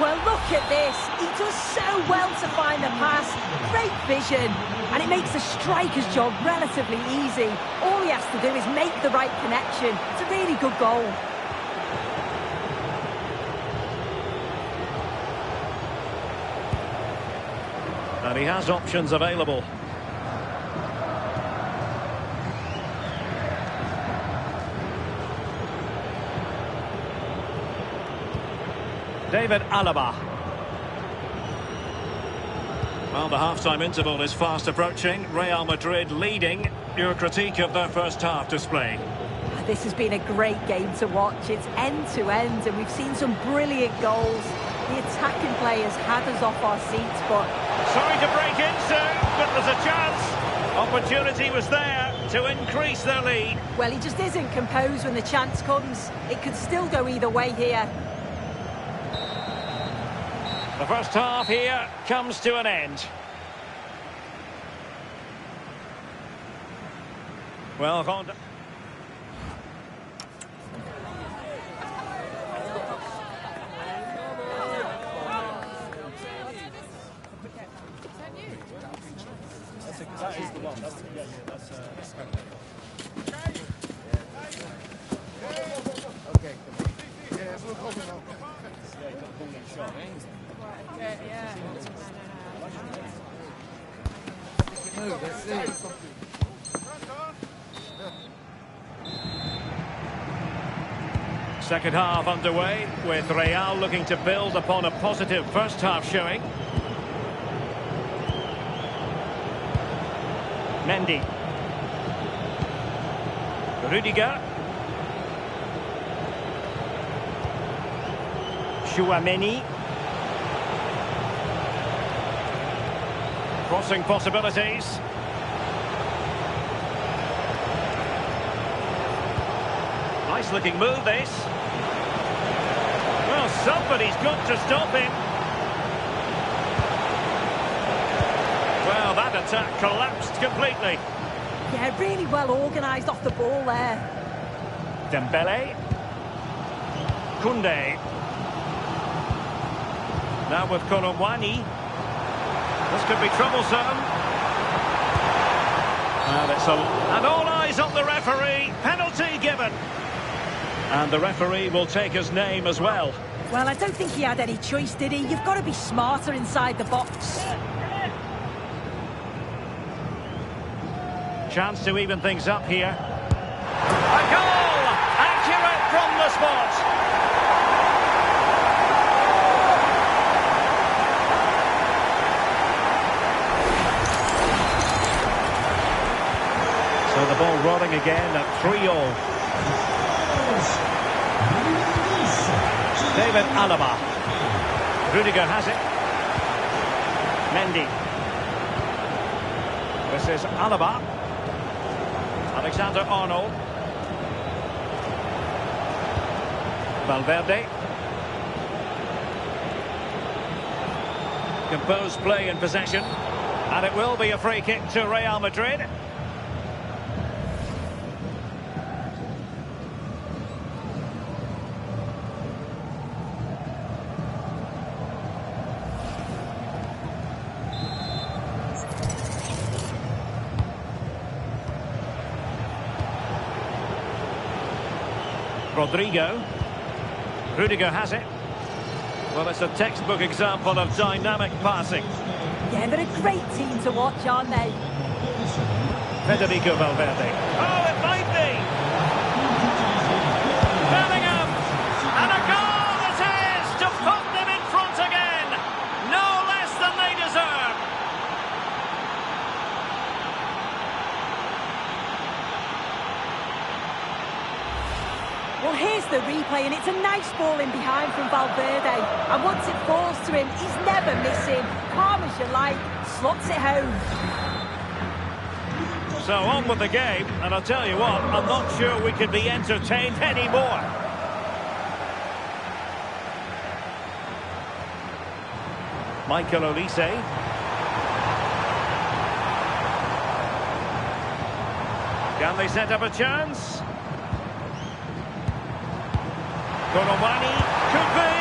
Well, look at this. He does so well to find the pass. Great vision. And it makes the striker's job relatively easy. All he has to do is make the right connection. It's a really good goal. And he has options available. David Alaba. Well, the half-time interval is fast approaching. Real Madrid leading. Your critique of their first half display. This has been a great game to watch. It's end-to-end, and we've seen some brilliant goals. The attacking players had us off our seats, but... Sorry to break in, sir, but there's a chance. Opportunity was there to increase their lead. Well, he just isn't composed when the chance comes. It could still go either way here. The first half here comes to an end. Well, Honda. That is the one. That's okay. Yeah, we'll go now. Yeah, got the ball in shot. Move, let's see. Second half underway, with Real looking to build upon a positive first half showing. Mendy. Rudiger. Chouameni. Crossing possibilities. Nice looking move, this. Well, somebody's got to stop him. Well, that attack collapsed completely. Yeah, really well organised off the ball there. Dembele. Koundé. Now with Kolomwani. This could be troublesome. And all eyes on the referee. Penalty given. And the referee will take his name as well. Well, I don't think he had any choice, did he? You've got to be smarter inside the box. Chance to even things up here. A goal! Accurate from the spot. So the ball rolling again at 3-all. David Alaba. Rudiger has it. Mendy. This is Alaba. Alexander-Arnold. Valverde. Composed play in possession. And it will be a free kick to Real Madrid. Rodrigo. Rudiger has it. Well, it's a textbook example of dynamic passing. Yeah, they're a great team to watch, aren't they? Federico Valverde. Oh, it might be! Bellingham! And a goal it is to put them in front again! No less than they deserve! Well, here's the replay, and it's a nice ball in behind from Valverde. And once it falls to him, he's never missing. Calm as you like, slots it home. So on with the game, and I'll tell you what, I'm not sure we could be entertained anymore. Michael Olise. Can they set up a chance? Kolomwani, could be!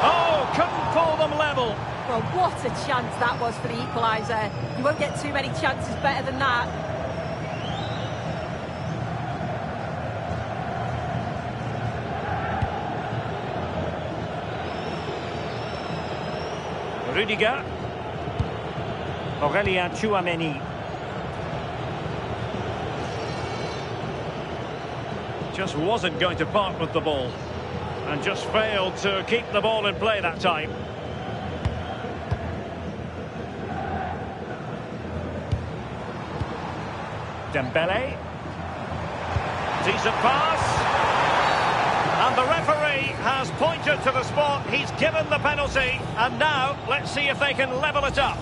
Oh, couldn't pull them level. Well, what a chance that was for the equaliser. You won't get too many chances better than that. Rudiger. Aurélien Chouameni. Just wasn't going to part with the ball. And just failed to keep the ball in play that time. Dembele. Decent pass. And the referee has pointed to the spot. He's given the penalty. And now, let's see if they can level it up.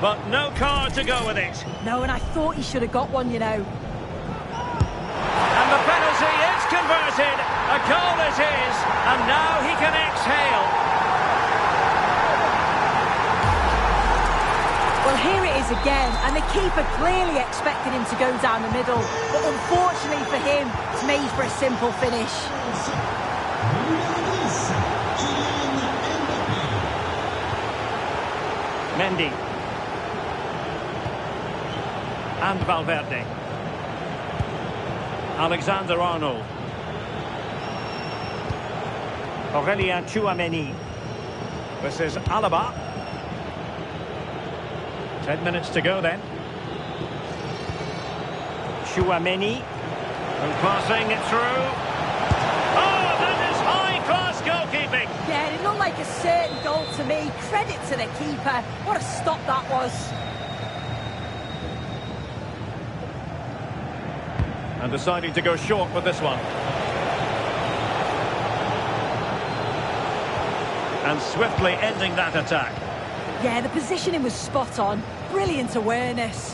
But no card to go with it. No, and I thought he should have got one, you know. And the penalty is converted. A goal it is. And now he can exhale. Well, here it is again, and the keeper clearly expected him to go down the middle. But unfortunately for him, it's made for a simple finish. Mendy. And Valverde. Alexander-Arnold. Aurélien Chouameni. This is Alaba. 10 minutes to go then. Chouameni. And passing it through. Oh, that is high-class goalkeeping. Yeah, it looked like a certain goal to me. Credit to the keeper. What a stop that was. And deciding to go short with this one. And swiftly ending that attack. Yeah, the positioning was spot on. Brilliant awareness.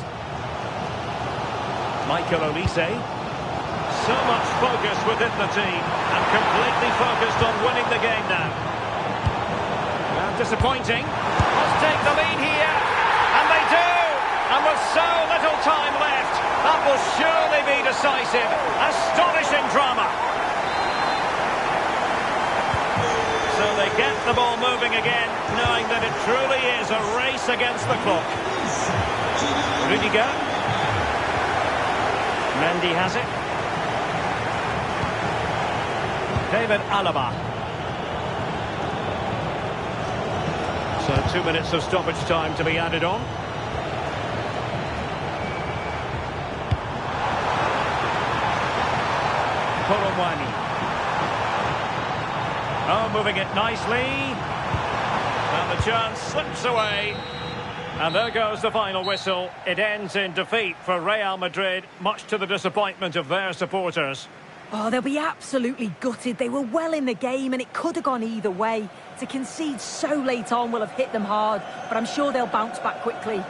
Michael Olise. So much focus within the team and completely focused on winning the game now. And disappointing. Must take the lead here. And they do! And with so little time left, that will surely be decisive. Astonishing drama. So they get the ball moving again, knowing that it truly is a race against the clock. Rudiger. Mendy has it. David Alaba. So 2 minutes of stoppage time to be added on. Koromwani. Oh, moving it nicely. And the chance slips away. And there goes the final whistle. It ends in defeat for Real Madrid, much to the disappointment of their supporters. Oh, they'll be absolutely gutted. They were well in the game and it could have gone either way. To concede so late on will have hit them hard, but I'm sure they'll bounce back quickly.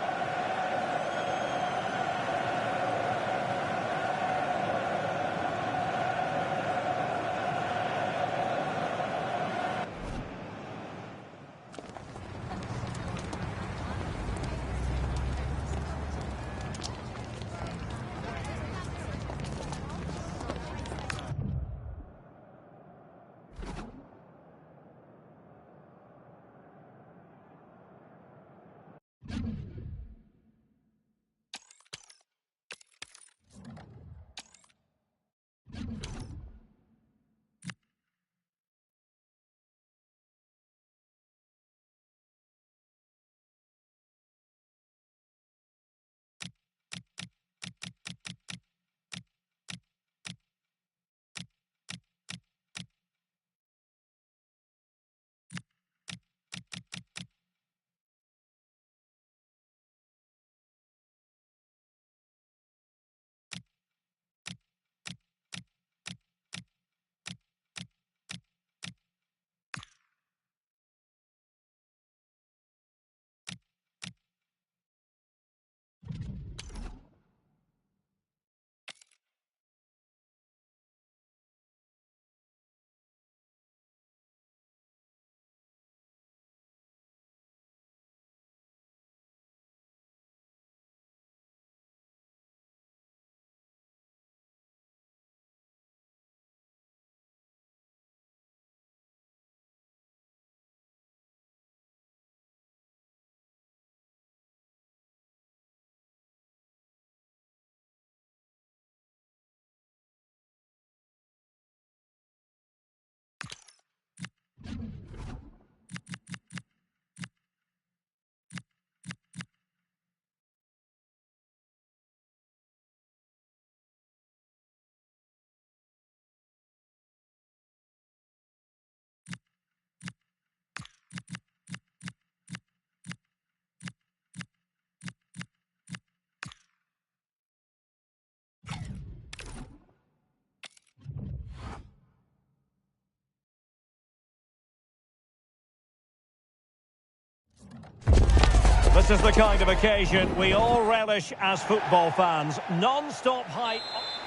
This is the kind of occasion we all relish as football fans. Non-stop hype.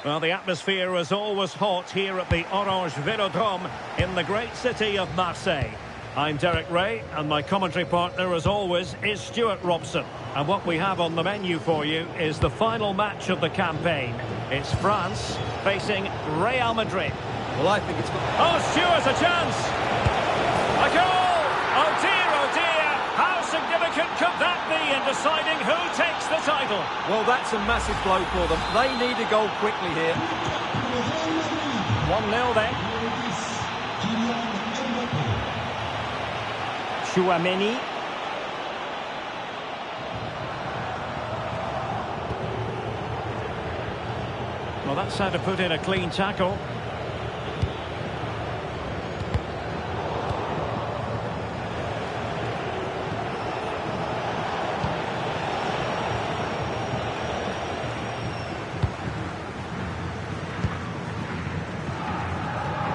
Well, the atmosphere is always hot here at the Orange Velodrome in the great city of Marseille. I'm Derek Ray, and my commentary partner, as always, is Stuart Robson. And what we have on the menu for you is the final match of the campaign. It's France facing Real Madrid. Well, I think it's got... Oh, Stuart, a chance! A goal! Oh dear, how significant could that be in deciding who takes the title? Well, that's a massive blow for them. They need a goal quickly here. 1-0 then. Chouameni. Well, that's how to put in a clean tackle.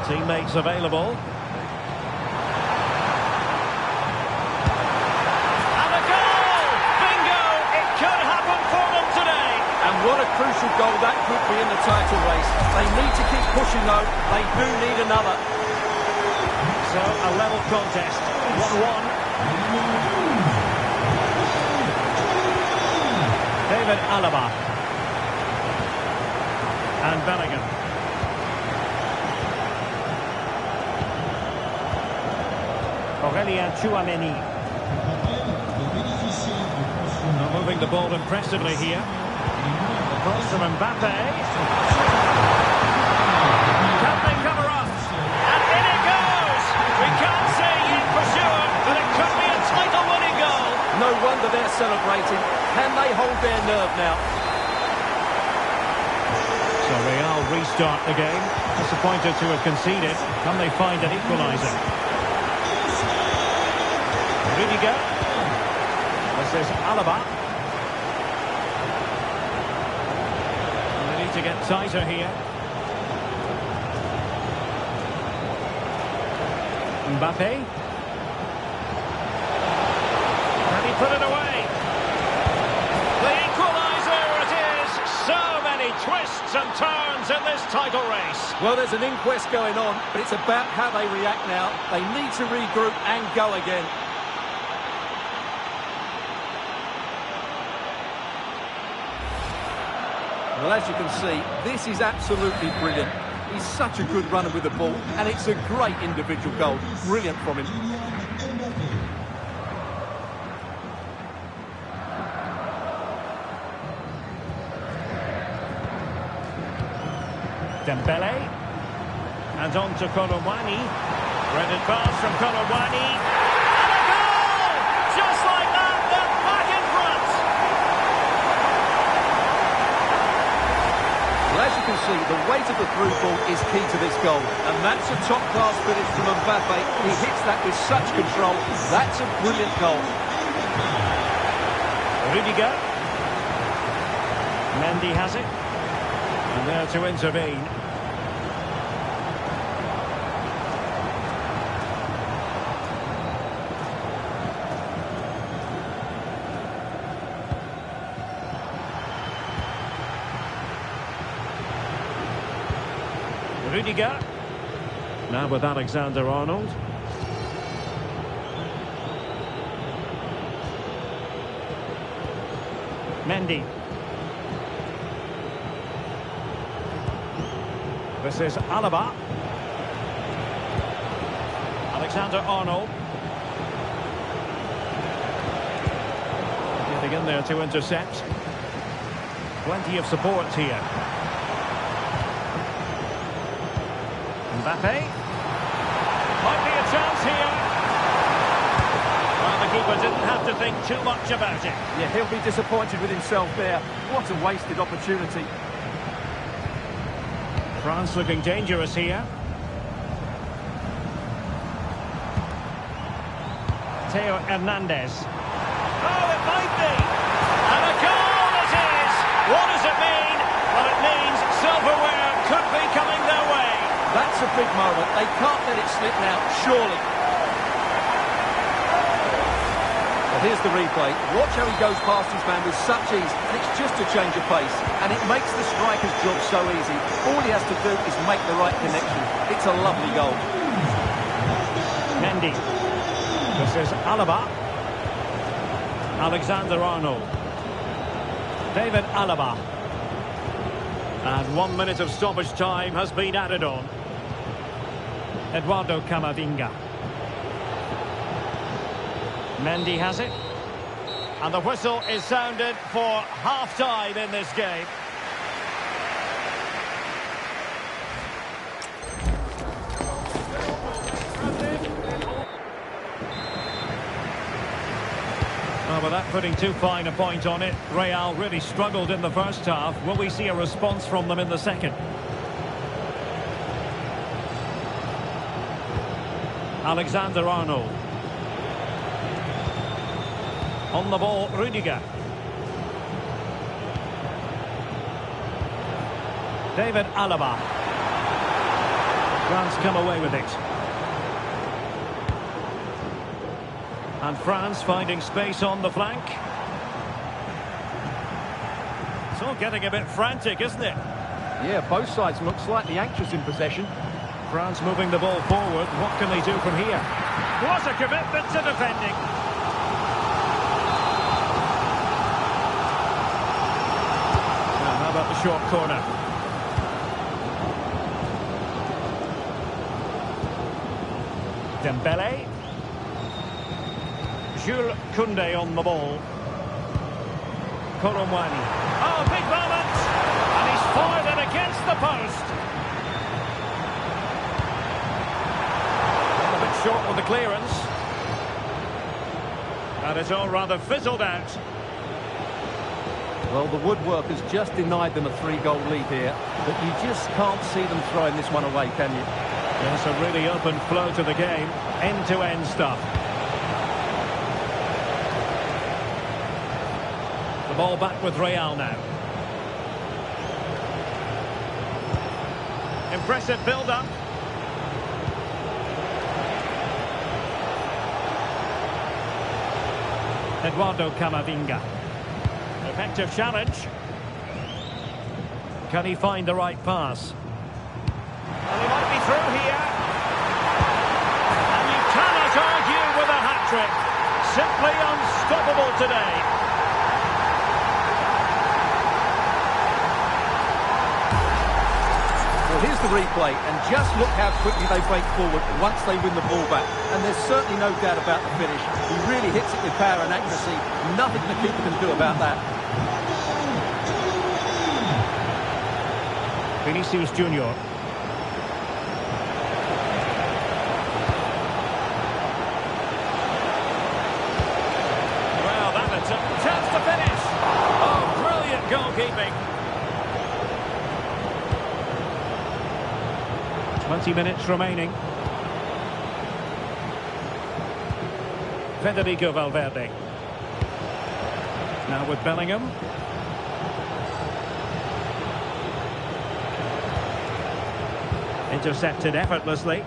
Teammates available. what a crucial goal that could be in the title race. They need to keep pushing though. They do need another. So a level contest, 1-1. David Alaba. And Bellingham. Aurélien Tchouaméni. Moving the ball impressively here. Cross from Mbappe. Can they cover up? And in it goes! We can't say yet for sure, but it could be a title-winning goal. No wonder they're celebrating. Can they hold their nerve now? So Real restart the game. Disappointed to have conceded. Can they find an equaliser? Rudiger. This is Alaba. They need to get tighter here. Mbappe. Can he put it away? The equaliser it is! So many twists and turns in this title race. Well, there's an inquest going on, but it's about how they react now. They need to regroup and go again. Well, as you can see, this is absolutely brilliant. He's such a good runner with the ball, and it's a great individual goal. Brilliant from him. Dembele. And on to Colomwani. Threaded pass from Colomwani. And a goal! Just like that, they're back in front. Well, as you can see, the weight of the through ball is key to this goal. And that's a top-class finish from Mbappe. He hits that with such control. That's a brilliant goal. Rudiger. Mendy has it. And there to intervene. Rudiger. Now with Alexander-Arnold. Mendy. This is Alaba. Alexander-Arnold. Getting in there to intercept. Plenty of support here. Mbappe. Might be a chance here. Well, the keeper didn't have to think too much about it. Yeah, he'll be disappointed with himself there. What a wasted opportunity. France looking dangerous here. Theo Hernandez. Oh, it might be. And a goal it is. What does it mean? Well, it means silverware could be coming their way. That's a big moment. They can't let it slip now, surely. Well, here's the replay. Watch how he goes past his man with such ease, and it's just a change of pace. And it makes the striker's job so easy. All he has to do is make the right connection. It's a lovely goal. Mendy. This is Alaba. Alexander-Arnold. David Alaba. And 1 minute of stoppage time has been added on. Eduardo Camavinga. Mendy has it. And the whistle is sounded for half-time in this game. Well, without putting too fine a point on it, Real really struggled in the first half. Will we see a response from them in the second? Alexander-Arnold. On the ball, Rudiger. David Alaba. France come away with it. And France finding space on the flank. It's all getting a bit frantic, isn't it? Yeah, both sides look slightly anxious in possession. France moving the ball forward. What can they do from here? What a commitment to defending. Now, how about the short corner? Dembele. Jules Koundé on the ball. Kolomwani. Oh, big moment! And he's fired it against the post. A bit short with the clearance. And it's all rather fizzled out. Well, the woodwork has just denied them a 3-goal lead here, but you just can't see them throwing this one away, can you? Yes, a really open flow to the game. End-to-end stuff. The ball back with Real now. Impressive build-up. Eduardo Camavinga. Effective challenge. Can he find the right pass? Well, he might be through here. And you cannot argue with a hat-trick. Simply unstoppable today. Well, here's the replay, and just look how quickly they break forward once they win the ball back. And there's certainly no doubt about the finish. He really hits it with power and accuracy. Nothing the keeper can do about that. Vinicius Junior. Well, that's a chance to finish. Oh, brilliant goalkeeping. 20 minutes remaining. Federico Valverde. Now with Bellingham. Intercepted effortlessly.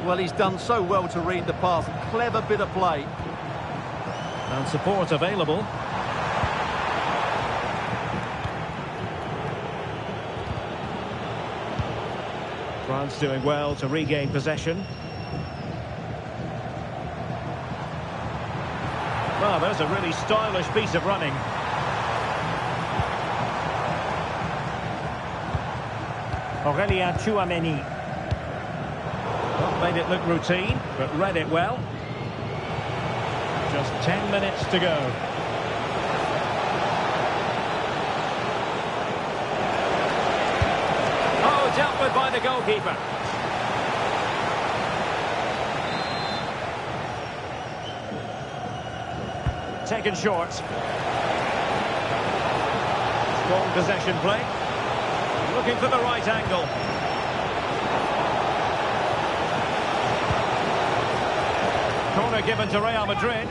Well, he's done so well to read the pass. Clever bit of play. And support available. France doing well to regain possession. Well, there's a really stylish piece of running. Aurélien Tchouaméni. Not made it look routine, but read it well. Just 10 minutes to go. Oh, dealt with by the goalkeeper. Taken short. Strong possession play. Looking for the right angle. Corner given to Real Madrid.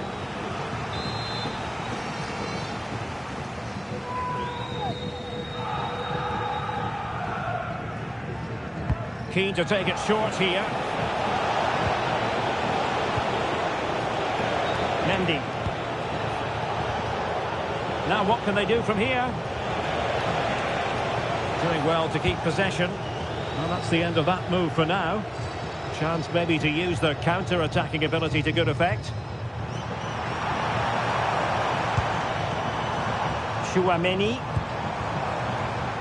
Keen to take it short here. Mendy. Now what can they do from here? Doing well to keep possession. Well, that's the end of that move for now. Chance maybe to use their counter-attacking ability to good effect. Tchouaméni.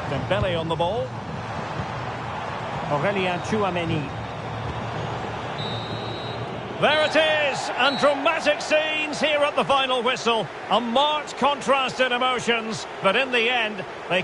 Dembele on the ball. Aurélien Tchouaméni. There it is, and dramatic scenes here at the final whistle. A marked contrast in emotions, but in the end, they